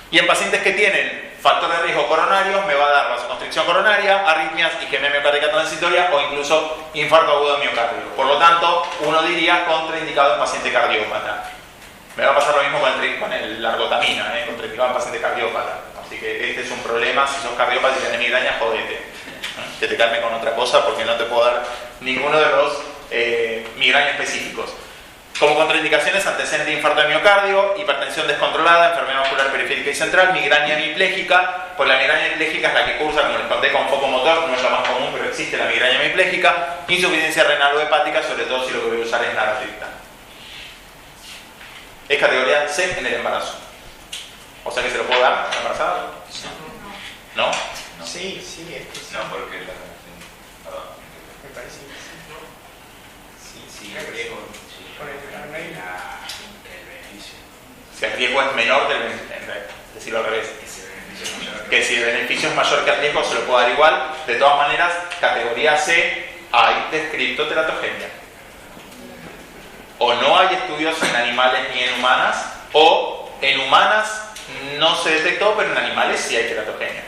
Y en pacientes que tienen factor de riesgo coronario, me va a dar vasoconstricción coronaria, arritmias, isquemia miocárdica transitoria o incluso infarto agudo de miocardio. Por lo tanto, uno diría contraindicado en paciente cardiópata. Me va a pasar lo mismo con la ergotamina, contraindicado en paciente cardiópata. Así que este es un problema. Si sos cardiópata y tenés migraña, jodete. Que te calme con otra cosa porque no te puedo dar ninguno de los migrañas específicos. Como contraindicaciones, antecedente de infarto de miocardio, hipertensión descontrolada, enfermedad vascular periférica y central, migraña hemipléjica. Pues la migraña hemipléjica es la que cursa, como les conté, con foco motor, no es la más común, pero existe la migraña hemipléjica. Insuficiencia renal o hepática, sobre todo si lo que voy a usar es naratriptán. Es categoría C en el embarazo. O sea que se lo puedo dar a la embarazada. ¿No? Sí, es que sí. No, porque la... Perdón. Me parece que sí. Sí, el riesgo. Por el beneficio. Si el riesgo es menor del beneficio, decirlo al revés. Que si el beneficio es mayor que el riesgo, se lo puedo dar igual. De todas maneras, categoría C, hay descrito teratogenia. O no hay estudios en animales ni en humanas, o en humanas no se detectó, pero en animales sí hay teratogenia.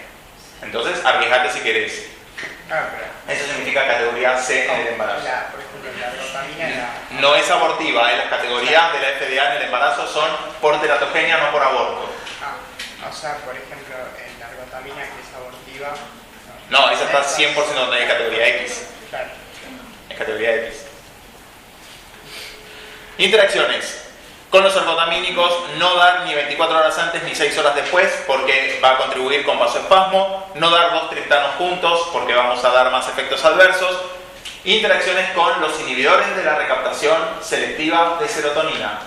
Entonces, arriesgate si querés. Eso significa categoría C en el embarazo. Por ejemplo, la ergotamina no es abortiva, las categorías de la FDA en el embarazo son por teratogenia, no por aborto. o sea, por ejemplo, la ergotamina que es abortiva. No, esa está 100% donde hay categoría X. Claro. Es categoría X. Interacciones. Con los ergotamínicos, no dar ni 24 horas antes ni 6 horas después porque va a contribuir con vasoespasmo. No dar 2 triptanos juntos porque vamos a dar más efectos adversos. Interacciones con los inhibidores de la recaptación selectiva de serotonina.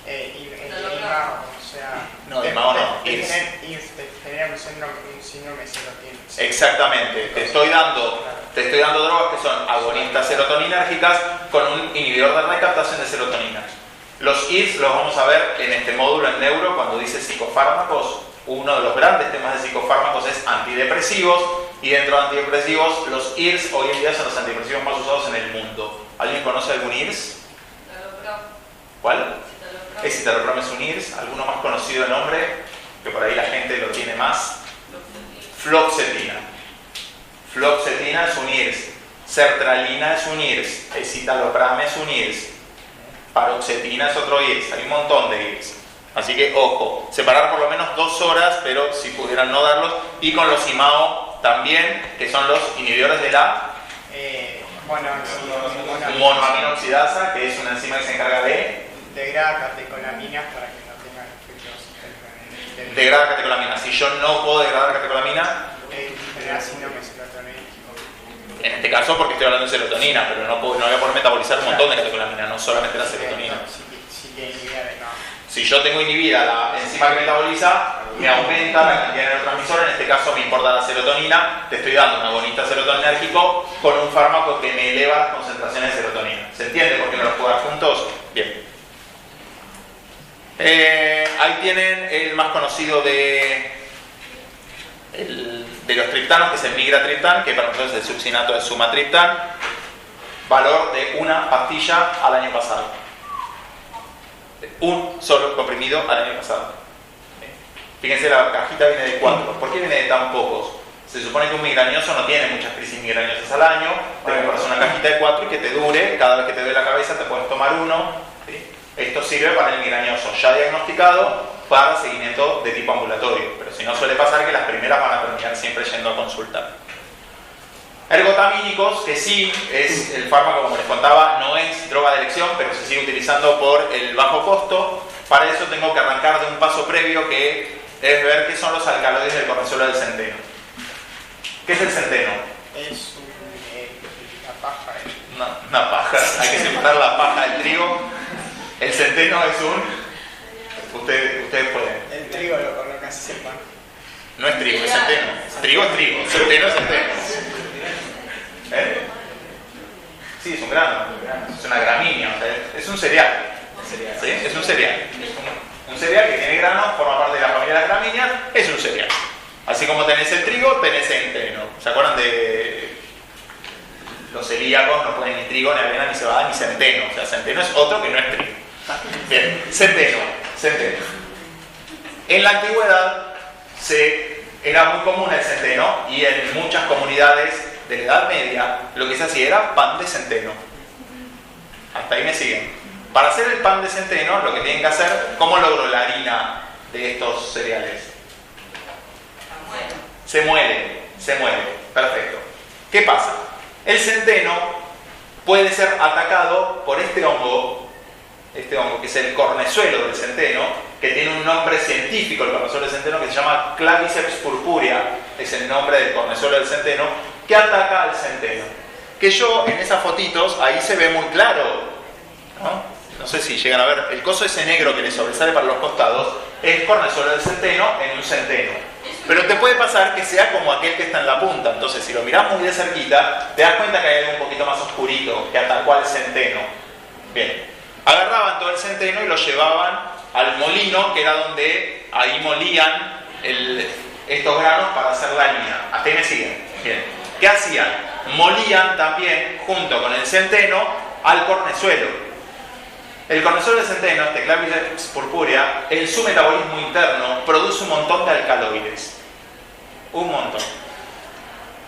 IMAO, o sea... No, IMAO no. Genera un síndrome serotonina. Exactamente. Te estoy dando drogas que son agonistas serotoninérgicas con un inhibidor de recaptación de serotonina. Los IRS los vamos a ver en este módulo en neuro cuando dice psicofármacos. Uno de los grandes temas de psicofármacos es antidepresivos, y dentro de antidepresivos los IRS hoy en día son los antidepresivos más usados en el mundo. ¿Alguien conoce algún IRS? ¿Cuál? Escitalopram es un IRS. ¿Alguno más conocido de nombre? Que por ahí la gente lo tiene más. Fluoxetina. Fluoxetina es un IRS. Sertralina es un IRS. Escitalopram es un IRS. Paroxetina es otro IRS. Hay un montón de IRS. Así que, ojo, separar por lo menos 2 horas, pero si pudieran no darlos. Y con los IMAO también, que son los inhibidores de la monoaminooxidasa, que es una enzima que se encarga de... Degrada catecolaminas para que no tengan efectos del... Degrada catecolamina. Si yo no puedo degradar catecolamina... Genera síndrome serotonínico. En este caso porque estoy hablando de serotonina, pero no voy a poder metabolizar un montón de catecolamina, no solamente la serotonina. Si yo tengo inhibida la enzima que metaboliza, me aumenta la cantidad de neurotransmisor, en este caso me importa la serotonina, te estoy dando un agonista serotoninérgico con un fármaco que me eleva las concentraciones de serotonina. ¿Se entiende por qué no los puedo dar juntos? Bien. Ahí tienen el más conocido de los triptanos, que es el migratriptán, que para nosotros es el succinato de sumatriptán, valor de una pastilla al año pasado. Un solo comprimido al año pasado. Fíjense, la cajita viene de 4. ¿Por qué viene de tan pocos? Se supone que un migrañoso no tiene muchas crisis migrañosas al año. Te compras una cajita de 4 y que te dure. Cada vez que te duele la cabeza te puedes tomar uno. ¿Sí? Esto sirve para el migrañoso ya diagnosticado, para seguimiento de tipo ambulatorio. Pero si no, suele pasar que las primeras van a terminar siempre yendo a consulta. Ergotamínicos, que sí es el fármaco, como les contaba, no es droga de elección, pero se sigue utilizando por el bajo costo. Para eso tengo que arrancar de un paso previo, que es ver qué son los alcaloides del cornezuelo del centeno. ¿Qué es el centeno? Es una paja. Una paja, hay que separar la paja del trigo. El centeno es un... Ustedes pueden. El trigo lo colocas en el pan. No es trigo, es centeno. Trigo es trigo, centeno es centeno. Sí, es un grano, es una gramínea, o sea, es un cereal. ¿Sí? Es un cereal. Un cereal que tiene grano, forma parte de la familia de las gramíneas, es un cereal. Así como tenés el trigo, tenés centeno. ¿Se acuerdan de los celíacos? No ponen ni trigo, ni avena, ni cebada, ni centeno. O sea, centeno es otro que no es trigo. Bien, centeno. En la antigüedad era muy común el centeno, y en muchas comunidades de la Edad Media lo que se hacía era pan de centeno. Hasta ahí me siguen. Para hacer el pan de centeno, lo que tienen que hacer, ¿cómo logro la harina de estos cereales? Se muele. Perfecto. ¿Qué pasa? El centeno puede ser atacado por este hongo que es el cornezuelo del centeno, que tiene un nombre científico, el cornezuelo del centeno, que se llama Claviceps purpurea, es el nombre del cornezuelo del centeno, que ataca al centeno. Que yo, en esas fotitos, ahí se ve muy claro, no sé si llegan a ver, el coso ese negro que le sobresale para los costados, es cornezuelo del centeno en un centeno. Pero te puede pasar que sea como aquel que está en la punta. Entonces, si lo mirás muy de cerquita, te das cuenta que hay algo un poquito más oscurito, que atacó al centeno. Bien. Agarraban todo el centeno y lo llevaban al molino, que era donde ahí molían estos granos para hacer la harina. Hasta ahí me siguen. Bien. ¿Qué hacían? Molían también, junto con el centeno, al cornezuelo. El cornezuelo del centeno, este Claviceps purpurea, en su metabolismo interno produce un montón de alcaloides. Un montón.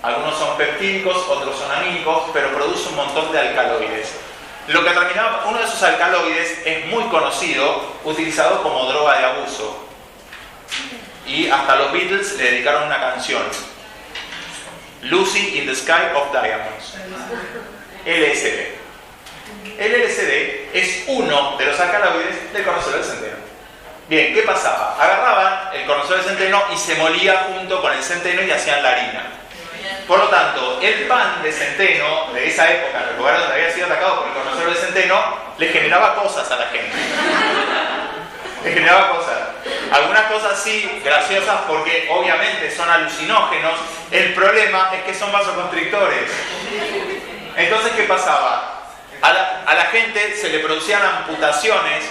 Algunos son peptídicos, otros son amínicos, pero produce un montón de alcaloides. Lo que terminaba, uno de esos alcaloides es muy conocido, utilizado como droga de abuso. Y hasta los Beatles le dedicaron una canción. Lucy in the Sky of Diamonds. LSD. El LSD es uno de los alcaloides del cornezuelo del centeno. Bien, ¿qué pasaba? Agarraban el cornezuelo del centeno y se molía junto con el centeno y hacían la harina. Por lo tanto, el pan de centeno de esa época, en los lugares donde había sido atacado por el cornezuelo del centeno, le generaba cosas a la gente. Le generaba cosas. Algunas cosas sí, graciosas, porque obviamente son alucinógenos. El problema es que son vasoconstrictores. Entonces, ¿qué pasaba? A la gente se le producían amputaciones,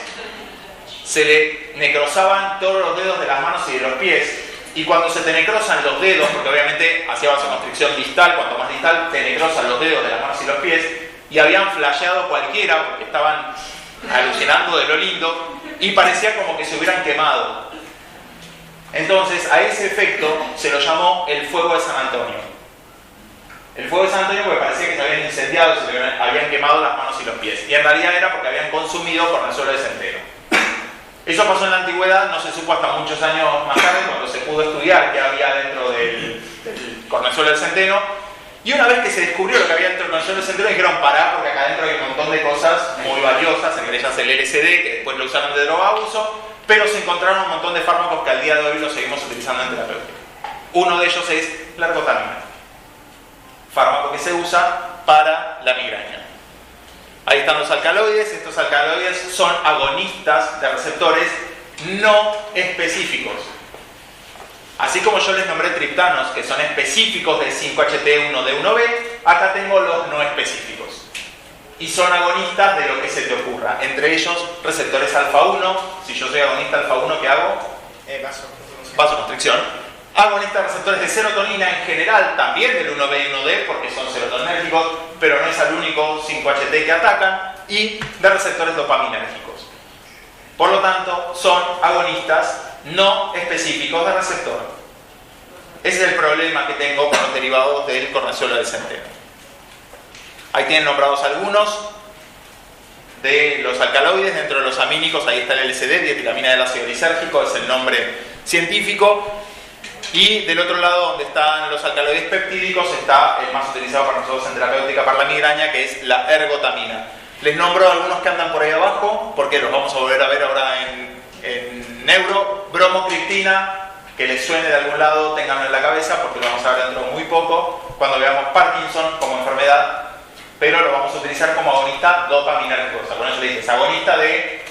se le necrosaban todos los dedos de las manos y de los pies. Y cuando se te necrosan los dedos, porque obviamente hacía vasoconstricción distal, cuanto más distal, te necrosan los dedos de las manos y los pies, y habían flasheado cualquiera porque estaban alucinando de lo lindo, y parecía como que se hubieran quemado. Entonces, a ese efecto se lo llamó el fuego de San Antonio. El fuego de San Antonio porque parecía que se habían incendiado, se habían quemado las manos y los pies. Y en realidad era porque habían consumido cornezuelo de centeno. Eso pasó en la antigüedad, no se supo hasta muchos años más tarde, cuando se pudo estudiar qué había dentro del cornezuelo del centeno. Y una vez que se descubrió lo que había dentro del cornezuelo del centeno, dijeron pará, porque acá adentro hay un montón de cosas muy valiosas, entre ellas el LSD, que después lo usaron de droga a uso, pero se encontraron un montón de fármacos que al día de hoy los seguimos utilizando en terapéutica. Uno de ellos es la ergotamina, fármaco que se usa para la migraña. Ahí están los alcaloides. Estos alcaloides son agonistas de receptores no específicos. Así como yo les nombré triptanos, que son específicos del 5-HT1D1B, acá tengo los no específicos. Y son agonistas de lo que se te ocurra. Entre ellos, receptores alfa-1. Si yo soy agonista alfa-1, ¿qué hago? Vasoconstricción. Agonista de receptores de serotonina en general, también del 1B y 1D, porque son serotonérgicos, pero no es el único 5-HT que atacan, y de receptores dopaminérgicos. Por lo tanto, son agonistas no específicos de receptor. Ese es el problema que tengo con los derivados del cornezuelo del centeno. Ahí tienen nombrados algunos de los alcaloides. Dentro de los amínicos, ahí está el LSD, dietilamina del ácido lisérgico, es el nombre científico. Y del otro lado, donde están los alcaloides peptídicos, está el más utilizado para nosotros en terapéutica para la migraña, que es la ergotamina. Les nombro algunos que andan por ahí abajo, porque los vamos a volver a ver ahora en neuro. Bromocriptina, que les suene de algún lado, ténganlo en la cabeza, porque lo vamos a ver dentro de muy poco, cuando veamos Parkinson como enfermedad, pero lo vamos a utilizar como agonista dopaminérgico. O sea, con eso le dices agonista de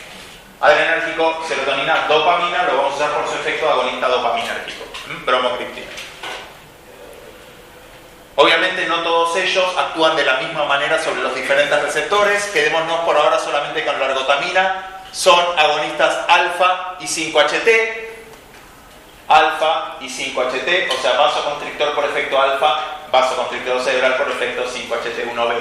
adrenérgico, serotonina, dopamina, lo vamos a usar por su efecto de agonista dopaminérgico. Bromocriptina. Obviamente no todos ellos actúan de la misma manera sobre los diferentes receptores. Quedémonos por ahora solamente con la ergotamina. Son agonistas alfa y 5-HT. Alfa y 5-HT, o sea, vasoconstrictor por efecto alfa, vasoconstrictor cerebral por efecto 5-HT1B.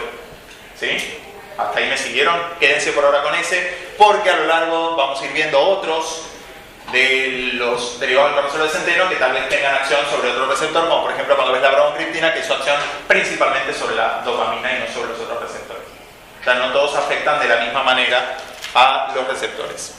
¿Sí? ¿Hasta ahí me siguieron? Quédense por ahora con ese, porque a lo largo vamos a ir viendo otros de los derivados del cornezuelo del centeno que tal vez tengan acción sobre otro receptor, como por ejemplo cuando ves la bromocriptina, que su acción principalmente sobre la dopamina y no sobre los otros receptores. O sea, no todos afectan de la misma manera a los receptores.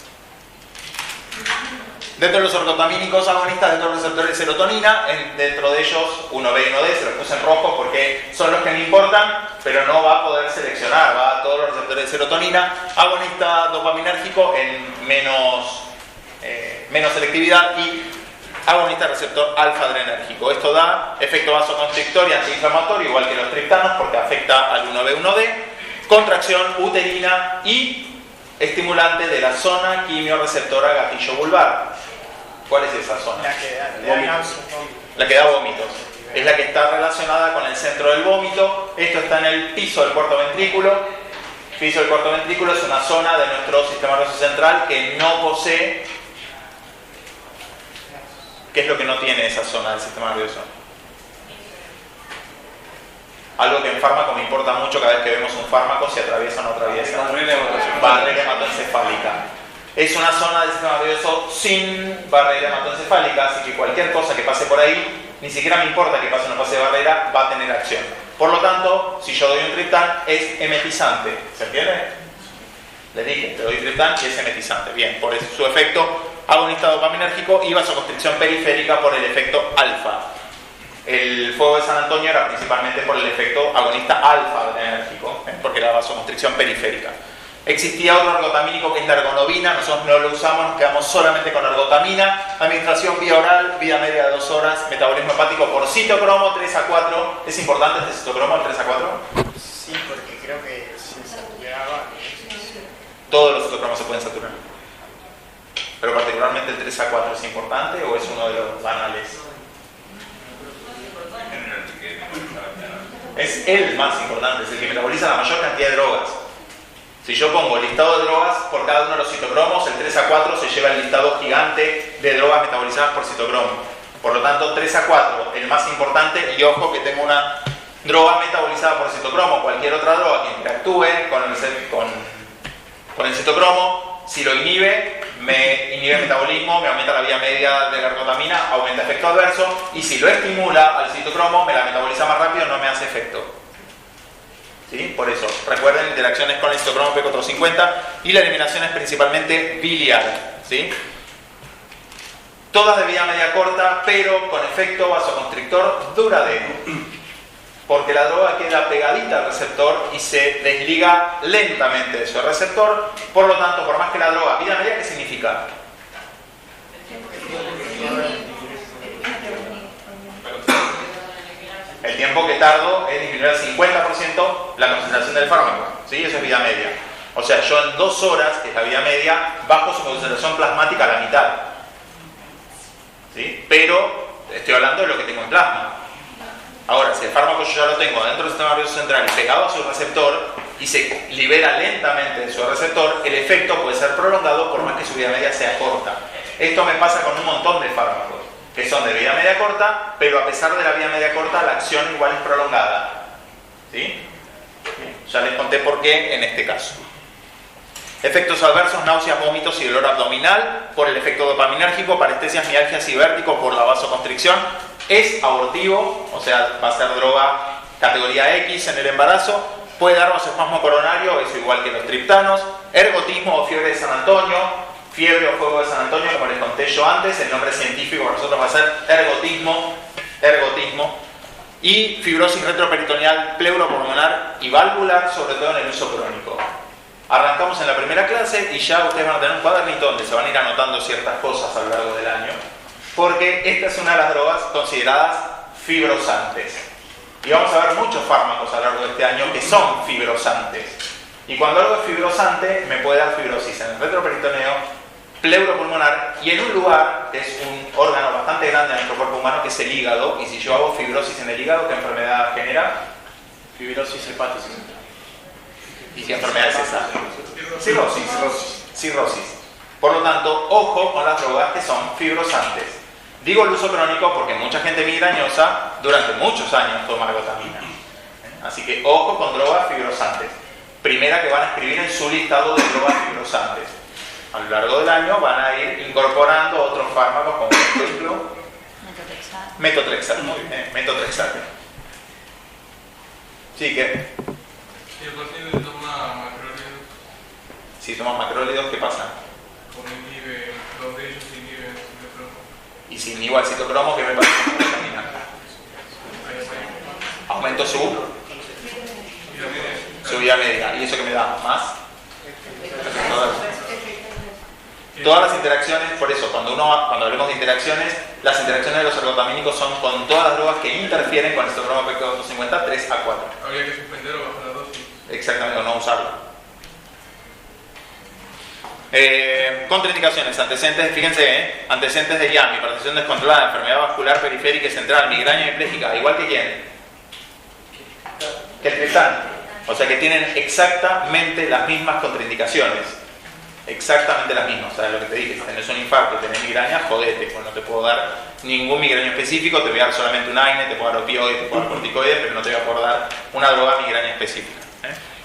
Dentro de los ortotamínicos agonistas, dentro de los receptores de serotonina, dentro de ellos 1B y 1D, se los puse en rojo porque son los que me importan, pero no va a poder seleccionar, va a todos los receptores de serotonina. Agonista dopaminérgico en menos selectividad y agonista receptor alfa-adrenérgico. Esto da efecto vasoconstrictor y antiinflamatorio, igual que los triptanos, porque afecta al 1B1D, contracción uterina y estimulante de la zona quimioreceptora gatillo vulvar. ¿Cuál es esa zona? La que da vómitos. Es la que está relacionada con el centro del vómito. Esto está en el piso del cuarto ventrículo. El piso del cuarto ventrículo es una zona de nuestro sistema nervioso central que no posee. ¿Qué es lo que no tiene esa zona del sistema nervioso? Algo que en fármaco me importa mucho cada vez que vemos un fármaco, si atraviesa o no atraviesa. Barrera hematoencefálica. Es una zona del sistema nervioso sin barrera hematoencefálica, así que cualquier cosa que pase por ahí, ni siquiera me importa que pase o no pase de barrera, va a tener acción. Por lo tanto, si yo doy un triptán, es emetizante. ¿Se entiende? Les dije, te doy triptán y es emetizante. Bien, por eso, su efecto agonista dopaminérgico y vasoconstricción periférica por el efecto alfa. El fuego de San Antonio era principalmente por el efecto agonista alfa-adrenérgico, porque era vasoconstricción periférica. Existía otro ergotamínico que es la ergonovina, nosotros no lo usamos, nos quedamos solamente con ergotamina. Administración vía oral, vida media de 2 horas, metabolismo hepático por citocromo 3-4. ¿Es importante este citocromo, el 3-4? Sí, porque creo que se saturaba. Todos los citocromos se pueden saturar. Pero particularmente el 3-4 es importante o es uno de los banales. Es el más importante, es el que metaboliza la mayor cantidad de drogas. Si yo pongo el listado de drogas por cada uno de los citocromos, el 3-4 se lleva el listado gigante de drogas metabolizadas por citocromo. Por lo tanto, 3-4, el más importante, y ojo que tengo una droga metabolizada por citocromo, cualquier otra droga que interactúe con el citocromo, si lo inhibe, me inhibe el metabolismo, me aumenta la vía media de la ergotamina, aumenta efecto adverso, y si lo estimula al citocromo, me la metaboliza más rápido, no me hace efecto. ¿Sí? Por eso, recuerden, interacciones con el citocromo P450 y la eliminación es principalmente biliar. ¿sí? Todas de vida media corta, pero con efecto vasoconstrictor duradero. Porque la droga queda pegadita al receptor y se desliga lentamente de su receptor. Por lo tanto, por más que la droga, vida media, ¿qué significa? El tiempo que tardo es disminuir al 50% la concentración del fármaco, ¿sí? Eso es vida media. O sea, yo en 2 horas, que es la vida media, bajo su concentración plasmática a la mitad, ¿sí? Pero estoy hablando de lo que tengo en plasma. Ahora, si el fármaco yo ya lo tengo dentro del sistema nervioso central y pegado a su receptor y se libera lentamente de su receptor, el efecto puede ser prolongado por más que su vida media sea corta. Esto me pasa con un montón de fármacos que son de vida media corta, pero a pesar de la vida media corta, la acción igual es prolongada, ¿sí? Ya les conté por qué en este caso. Efectos adversos: náuseas, vómitos y dolor abdominal por el efecto dopaminérgico, parestesias, mialgias y vértigo por la vasoconstricción. Es abortivo, o sea, va a ser droga categoría X en el embarazo. Puede dar vasoespasmo coronario, eso igual que los triptanos. Ergotismo o fiebre de San Antonio. Fiebre o fuego de San Antonio, como les conté yo antes. El nombre científico para nosotros va a ser ergotismo. Y fibrosis retroperitoneal, pleuropulmonar y valvular, sobre todo en el uso crónico. Arrancamos en la primera clase y ya ustedes van a tener un cuadernito donde se van a ir anotando ciertas cosas a lo largo del año, porque esta es una de las drogas consideradas fibrosantes. Y vamos a ver muchos fármacos a lo largo de este año que son fibrosantes. Y cuando algo es fibrosante, me puede dar fibrosis en el retroperitoneo, pleuropulmonar y en un lugar, que es un órgano bastante grande en nuestro cuerpo humano, que es el hígado. Y si yo hago fibrosis en el hígado, ¿qué enfermedad genera? Fibrosis hepática. ¿Y qué enfermedad es esa? Cirrosis. Por lo tanto, ojo con las drogas que son fibrosantes. Digo el uso crónico porque mucha gente migrañosa durante muchos años toma ergotamina. Así que ojo con drogas fibrosantes. Primera que van a escribir en su listado de drogas fibrosantes. A lo largo del año van a ir incorporando otros fármacos, como por ejemplo metotrexato. Muy bien, metotrexato. Sí, ¿qué? Si el paciente toma macrólidos, Si tomas macrólidos, ¿qué pasa? inhibe, dos de ellos inhiben el citocromo. Y si inhibo al citocromo, ¿qué me pasa con la vitamina? Aumento su vida media. ¿Y eso qué me da? ¿Más? Todas las interacciones, por eso, cuando hablemos de interacciones, las interacciones de los ergotamínicos son con todas las drogas que interfieren con el citocromo P250, 3 a 4. Habría que suspender o bajar la dosis. Exactamente, o no usarlo. Contraindicaciones, antecedentes, fíjense, antecedentes de IAM, hipertensión descontrolada, enfermedad vascular periférica y central, migraña hemipléjica, igual que quién, que el triptano. O sea que tienen exactamente las mismas contraindicaciones. Exactamente las mismas. O sea, lo que te dije, si tenés un infarto, tenés migraña, jodete, pues no te puedo dar ningún migraño específico, te voy a dar solamente un AINE, te puedo dar opioides, te puedo dar corticoides, pero no te voy a poder dar una droga migraña específica.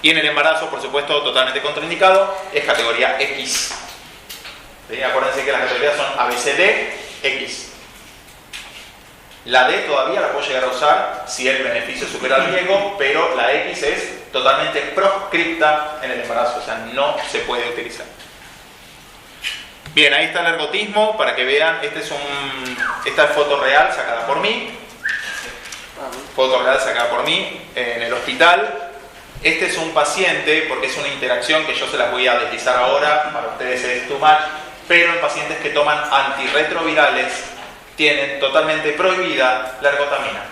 Y en el embarazo, por supuesto, totalmente contraindicado, es categoría X. ¿Sí? Acuérdense que las categorías son ABCD, X. La D todavía la puedo llegar a usar si el beneficio supera el riesgo, pero la X es totalmente proscripta en el embarazo, o sea, no se puede utilizar. Bien, ahí está el ergotismo, para que vean, esta es foto real sacada por mí. Foto real sacada por mí en el hospital. Este es un paciente, porque es una interacción que yo se las voy a deslizar ahora, para ustedes es too much, pero en pacientes que toman antirretrovirales tienen totalmente prohibida la ergotamina.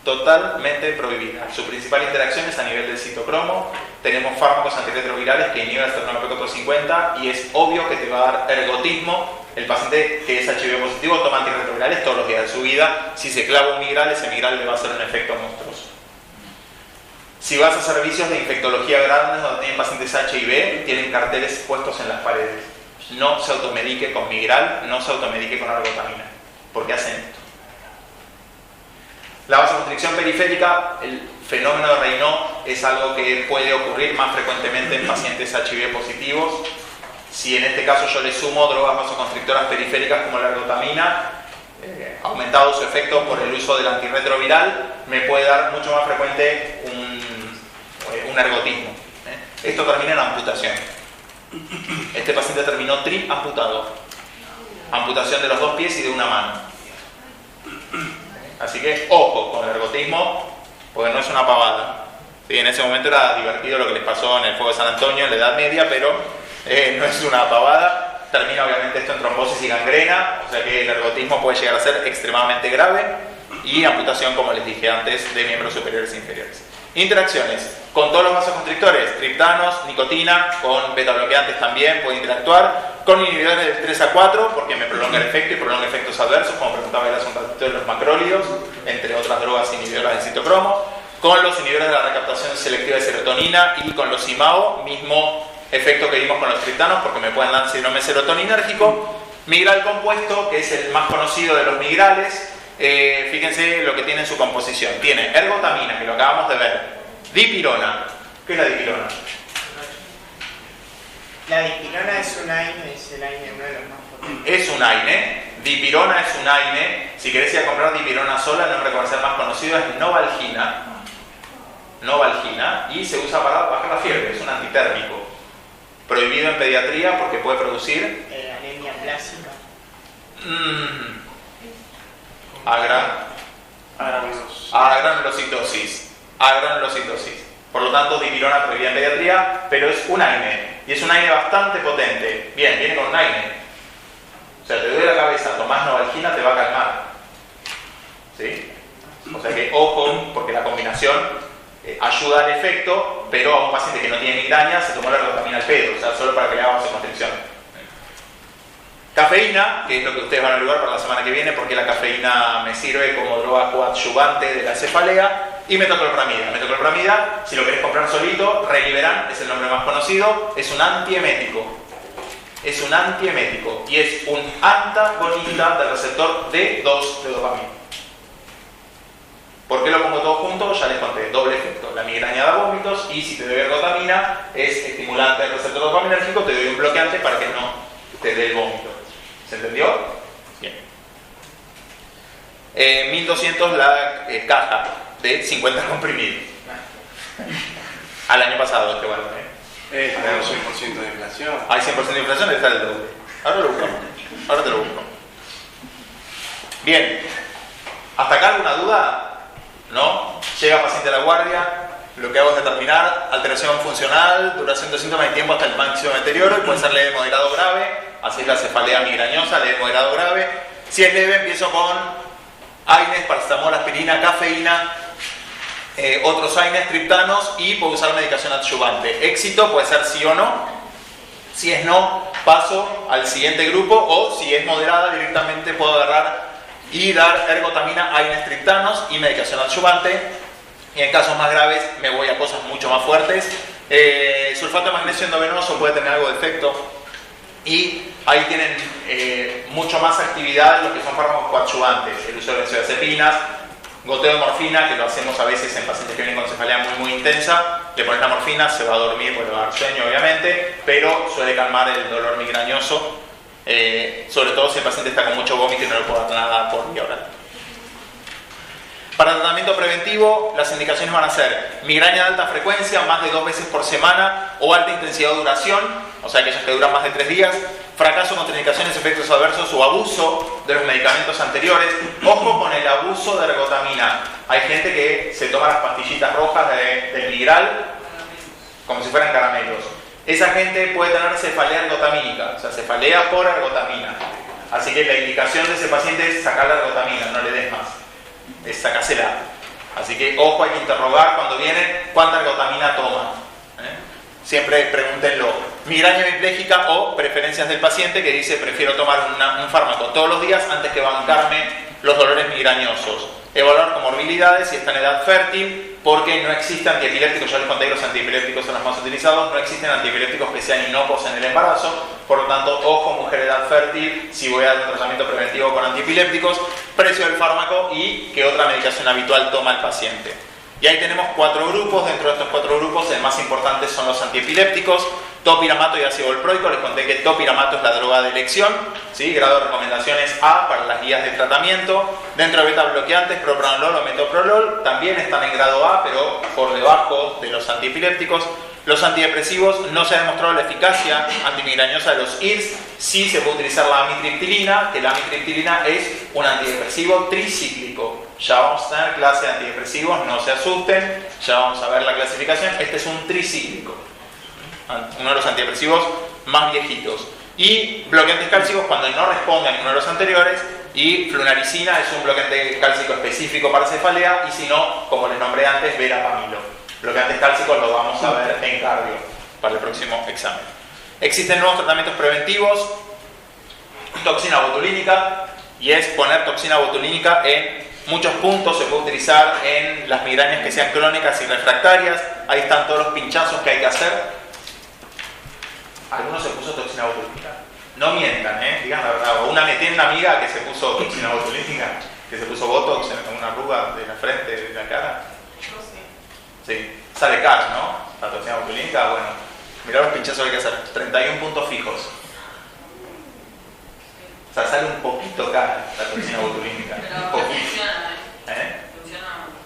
Totalmente prohibida. Su principal interacción es a nivel del citocromo. Tenemos fármacos antirretrovirales que inhiben el citocromo P450 y es obvio que te va a dar ergotismo. El paciente que es HIV positivo toma antirretrovirales todos los días de su vida. Si se clava un migral, ese migral le va a hacer un efecto monstruoso. Si vas a servicios de infectología grandes donde tienen pacientes HIV, tienen carteles puestos en las paredes. No se automedique con migral, no se automedique con ergotamina, porque hacen esto. La vasoconstricción periférica, el fenómeno de Raynaud es algo que puede ocurrir más frecuentemente en pacientes HIV positivos. Si en este caso yo le sumo drogas vasoconstrictoras periféricas como la ergotamina, aumentado su efecto por el uso del antirretroviral, me puede dar mucho más frecuente un ergotismo. Esto termina en amputación. Este paciente terminó amputado. Amputación de los 2 pies y de una mano. Así que ojo con el ergotismo, porque no es una pavada. Sí, en ese momento era divertido lo que les pasó en el fuego de San Antonio en la Edad Media, pero no es una pavada. Termina obviamente esto en trombosis y gangrena, o sea que el ergotismo puede llegar a ser extremadamente grave, y amputación, como les dije antes, de miembros superiores e inferiores. Interacciones con todos los vasoconstrictores, triptanos, nicotina, con beta bloqueantes también puede interactuar, con inhibidores del 3 a 4 porque me prolonga el efecto y prolonga efectos adversos, como preguntaba él hace un ratito de los macrólidos, entre otras drogas inhibidoras del citocromo, con los inhibidores de la recaptación selectiva de serotonina y con los IMAO, mismo efecto que vimos con los triptanos, porque me pueden dar síndrome serotoninérgico. Migral compuesto, que es el más conocido de los migrales. Fíjense lo que tiene en su composición. Tiene ergotamina, que lo acabamos de ver, dipirona. ¿Qué es la dipirona? La dipirona es un AINE, es el AINE uno de los más potentes. Es un AINE, dipirona es un AINE. Si querés ir a comprar dipirona sola, el nombre comercial más conocido es Novalgina. Novalgina, y se usa para bajar la fiebre, es un antitérmico. Prohibido en pediatría porque puede producir anemia plásica. Agranulocitosis. Por lo tanto, dipirona prohibida en pediatría, pero es un AINE. Y es un AINE bastante potente. Bien, viene con un AINE. O sea, te duele la cabeza, tomás Novalgina, te va a calmar. ¿Sí? O sea que ojo, porque la combinación ayuda al efecto, pero a un paciente que no tiene migraña se tomó la ergotamina al pedo, o sea, solo para que le haga vasoconstricción. Cafeína, que es lo que ustedes van a averiguar para la semana que viene, porque la cafeína me sirve como droga coadyuvante de la cefalea, y metoclopramida. Metoclopramida, si lo querés comprar solito, Reliberan es el nombre más conocido, es un antiemético. Es un antiemético y es un antagonista del receptor D2 de dopamina. ¿Por qué lo pongo todo junto? Ya les conté, doble efecto. La migraña da vómitos y si te doy ergotamina es estimulante del receptor dopaminérgico, te doy un bloqueante para que no te dé el vómito. ¿Se entendió? Bien. 1200 la caja de 50 comprimidos. Al año pasado este valor, tenemos 100% de inflación. Hay 100% de inflación, debe estar el doble. Ahora lo buscamos. Ahora te lo busco. Bien. ¿Hasta acá alguna duda? ¿No? Llega paciente a la guardia, lo que hago es determinar alteración funcional, duración de síntomas y tiempo hasta el máximo deterioro, y puede ser leve, moderado o grave. Así es la cefalea migrañosa, leve, moderado o grave. Si es leve, empiezo con AINES, paracetamol, aspirina, cafeína, otros AINES, triptanos, y puedo usar medicación adyuvante. Éxito puede ser sí o no. Si es no, paso al siguiente grupo, o si es moderada, directamente puedo agarrar y dar ergotamina, AINES, triptanos y medicación adyuvante. Y en casos más graves me voy a cosas mucho más fuertes. Sulfato de magnesio endovenoso puede tener algo de efecto. Y ahí tienen mucho más actividad los que son fármacos coadyuvantes. El uso de benzodiazepinas, goteo de morfina, que lo hacemos a veces en pacientes que vienen con cefalea muy intensa. Le pones la morfina, se va a dormir, pues le va a dar sueño obviamente, pero suele calmar el dolor migrañoso. Sobre todo si el paciente está con mucho vómito y no le puedo dar nada por vía oral. Para tratamiento preventivo, las indicaciones van a ser migraña de alta frecuencia, más de 2 veces por semana, o alta intensidad o duración, o sea aquellas que duran más de 3 días, fracaso, contraindicaciones, efectos adversos o abuso de los medicamentos anteriores. Ojo con el abuso de ergotamina. Hay gente que se toma las pastillitas rojas del Migral como si fueran caramelos. Esa gente puede tener cefalea ergotamínica, o sea, cefalea por ergotamina. Así que la indicación de ese paciente es sacar la ergotamina, no le des más. Es sacásela. Así que, ojo, hay que interrogar cuando vienen cuánta ergotamina toma. Siempre pregúntenlo. Migraña hemipléjica o preferencias del paciente que dice prefiero tomar un fármaco todos los días antes que bancarme los dolores migrañosos. Evaluar comorbilidades si está en edad fértil, porque no existen antiepilépticos, ya les conté que los antiepilépticos son los más utilizados, no existen antiepilépticos que sean inocuos en el embarazo, por lo tanto, ojo, mujer de edad fértil, si voy a dar un tratamiento preventivo con antiepilépticos, precio del fármaco y qué otra medicación habitual toma el paciente. Y ahí tenemos 4 grupos. Dentro de estos 4 grupos, el más importante son los antiepilépticos, topiramato y ácido valproico. Les conté que topiramato es la droga de elección, ¿sí? Grado de recomendaciones A para las guías de tratamiento. Dentro de beta bloqueantes, propranolol o metoprolol también están en grado A, pero por debajo de los antiepilépticos. Los antidepresivos, no se ha demostrado la eficacia antimigrañosa de los IRS. Sí se puede utilizar la amitriptilina, que la amitriptilina es un antidepresivo tricíclico. Ya vamos a tener clase de antidepresivos, no se asusten, ya vamos a ver la clasificación. Este es un tricíclico, uno de los antidepresivos más viejitos. Y bloqueantes cálcicos cuando no responde a ninguno de los anteriores. Y flunaricina es un bloqueante cálcico específico para cefalea. Y si no, como les nombré antes, verapamilo. Bloqueantes cálcicos lo vamos a ver en cardio para el próximo examen. Existen nuevos tratamientos preventivos. Toxina botulínica, y es poner toxina botulínica en muchos puntos. Se puede utilizar en las migrañas que sean crónicas y refractarias. Ahí están todos los pinchazos que hay que hacer. ¿Alguno se puso toxina botulínica? No mientan, digan la verdad. O tiene una amiga que se puso toxina botulínica, que se puso botox en una arruga de la frente, de la cara. Sí, sale caro, ¿no? La toxina botulínica, bueno. Mirá los pinchazos que hay que hacer. 31 puntos fijos. O sea, sale un poquito cara la toxina botulínica. Un poquito. Funciona.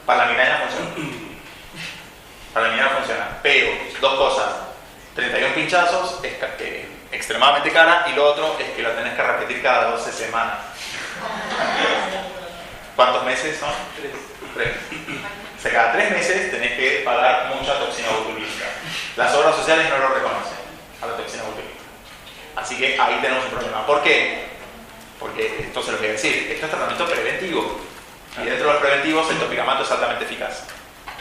Para la migraña funciona. Para la migraña funciona. Pero, dos cosas. 31 pinchazos es extremadamente cara, y lo otro es que lo tenés que repetir cada 12 semanas. ¿Cuántos meses son? 3. O sea, cada 3 meses tenés que pagar mucha toxina botulínica. Las obras sociales no lo reconocen a la toxina botulínica. Así que ahí tenemos un problema. ¿Por qué? Porque esto se lo voy a decir, esto es tratamiento preventivo. Y dentro de los preventivos el topiramato es altamente eficaz.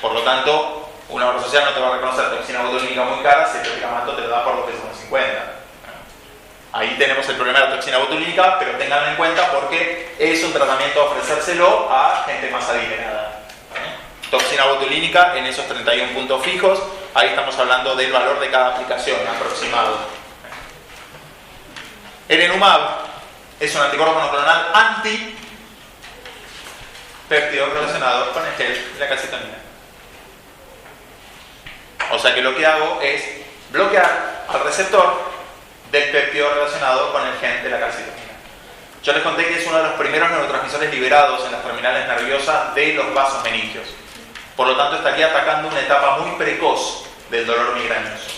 Por lo tanto, una obra social no te va a reconocer toxina botulínica muy cara si el topiramato te lo da por lo que son 50. Ahí tenemos el problema de la toxina botulínica, pero tenganlo en cuenta porque es un tratamiento a ofrecérselo a gente más adinerada. Toxina botulínica en esos 31 puntos fijos. Ahí estamos hablando del valor de cada aplicación aproximado. Erenumab es un anticuerpo monoclonal antipéptido relacionado con el gel de la calcitonina. O sea que lo que hago es bloquear al receptor del péptido relacionado con el gen de la calcitonina. Yo les conté que es uno de los primeros neurotransmisores liberados en las terminales nerviosas de los vasos meningios. Por lo tanto, estaría atacando una etapa muy precoz del dolor migrañoso.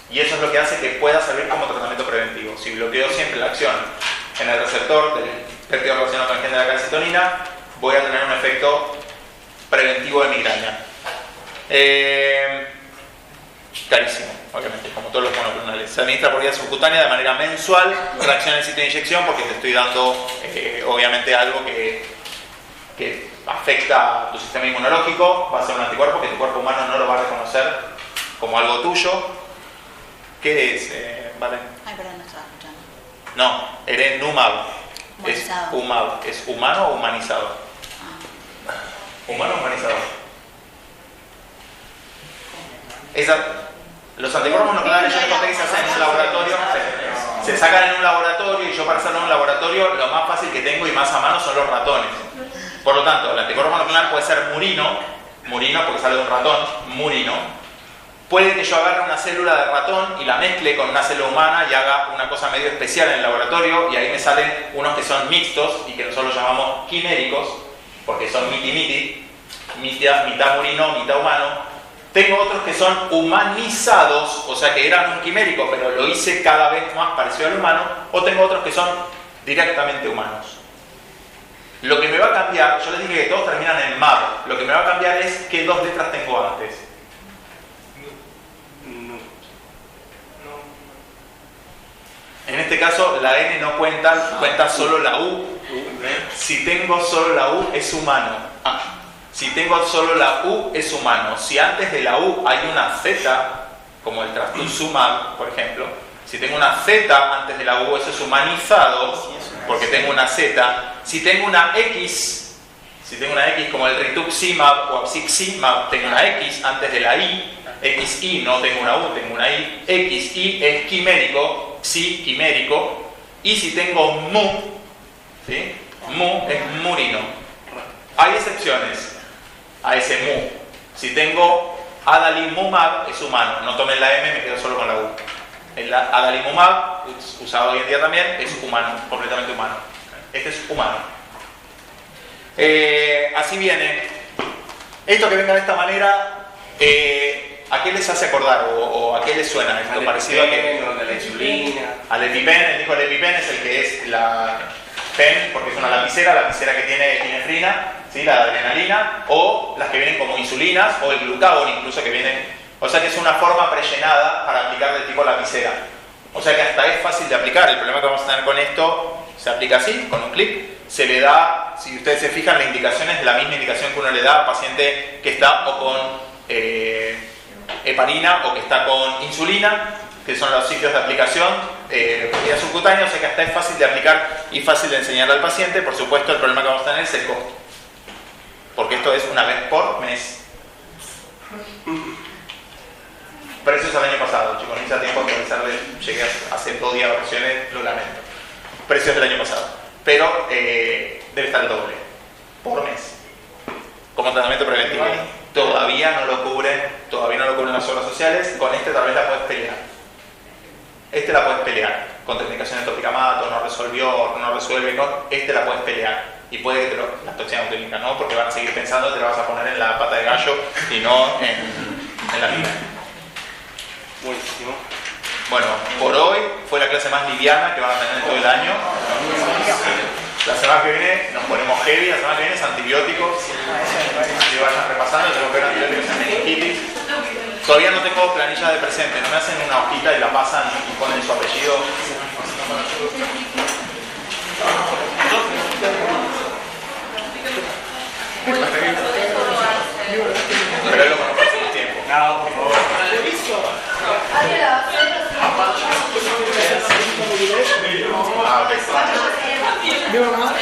Y eso es lo que hace que pueda servir como tratamiento preventivo. Si bloqueo siempre la acción en el receptor del péptido relacionado con el gen de la calcitonina, voy a tener un efecto preventivo de migraña. Carísimo, obviamente, como todos los monoclonales. Se administra por vía subcutánea de manera mensual, reacción en el sitio de inyección, porque te estoy dando, obviamente, algo que afecta a tu sistema inmunológico. Va a ser un anticuerpo que tu cuerpo humano no lo va a reconocer como algo tuyo. ¿Qué es, Vale? Ay, perdón, no estaba escuchando. No, erenumab. Es Humanizado. humab. ¿Es humano o humanizado? ¿Humano o humanizado? Los anticuerpos monoclonales, yo les conté que se hacen en un laboratorio, se sacan en un laboratorio, y yo para hacerlo en un laboratorio lo más fácil que tengo y más a mano son los ratones. Por lo tanto, el anticuerpo monoclonal puede ser murino porque sale de un ratón, murino. Puede que yo agarre una célula de ratón y la mezcle con una célula humana y haga una cosa medio especial en el laboratorio, y ahí me salen unos que son mixtos y que nosotros llamamos quiméricos, porque son miti-miti, mitad murino, mitad humano. Tengo otros que son humanizados, o sea que eran un quimérico, pero lo hice cada vez más parecido al humano. O tengo otros que son directamente humanos. Lo que me va a cambiar, yo les dije que todos terminan en MAB, lo que me va a cambiar es qué 2 letras tengo antes. En este caso la N no cuenta, cuenta solo la U. Si tengo solo la U es humano. Si tengo solo la U es humano. Si antes de la U hay una Z, como el trastuzumab, por ejemplo, si tengo una Z antes de la U, eso es humanizado, porque tengo una Z. Si tengo una X como el rituximab o abciximab, tengo una X antes de la I. XI no tengo una U, tengo una I. XI es quimérico, psi quimérico. Y si tengo mu, ¿sí? Mu es murino. Hay excepciones a ese mu, Si tengo adalimumab, es humano. No tomen la M, me quedo solo con la U. El adalimumab, usado hoy en día también, es humano, completamente humano. Este es humano. Así viene. Esto que venga de esta manera, ¿a qué les hace acordar o a qué les suena esto? Parecido a que de la insulina. al EpiPen. El disco del EpiPen es el que es la pen, porque es una lapicera que tiene epinefrina, ¿sí? La adrenalina, o las que vienen como insulinas, o el glucagón incluso que vienen. O sea que es una forma prellenada para aplicar del tipo lapicera. O sea que hasta es fácil de aplicar. El problema que vamos a tener con esto, se aplica así, con un clic. Se le da, si ustedes se fijan, la indicación es la misma indicación que uno le da al paciente que está o con heparina o que está con insulina, que son los sitios de aplicación vía subcutánea. O sea que hasta es fácil de aplicar y fácil de enseñar al paciente. Por supuesto, el problema que vamos a tener es el costo, porque esto es una vez por mes. Precios al año pasado, chicos, no hice tiempo de actualizarles, llegué hace 2 días de vacaciones, lo lamento. Precios del año pasado, pero debe estar el doble por mes como tratamiento preventivo. Todavía no lo cubren las obras sociales. Con este tal vez la puedes pelear. Este la puedes pelear con medicación de topicamato, no resolvió, no resuelve, este la puedes pelear. Y puede que las toxinas botulínicas no, porque van a seguir pensando que te la vas a poner en la pata de gallo y no en la vida. Buenísimo. Bueno, por hoy fue la clase más liviana que van a tener en todo el año. La semana que viene nos ponemos heavy, la semana que viene es antibióticos. Si vayan repasando, tengo que ver antibióticos en meningitis. Todavía no tengo planilla de presente, no me hacen una hojita y la pasan y ponen su apellido. Pero es lo que nos pasa en el tiempo. No, por favor. Ah, ok.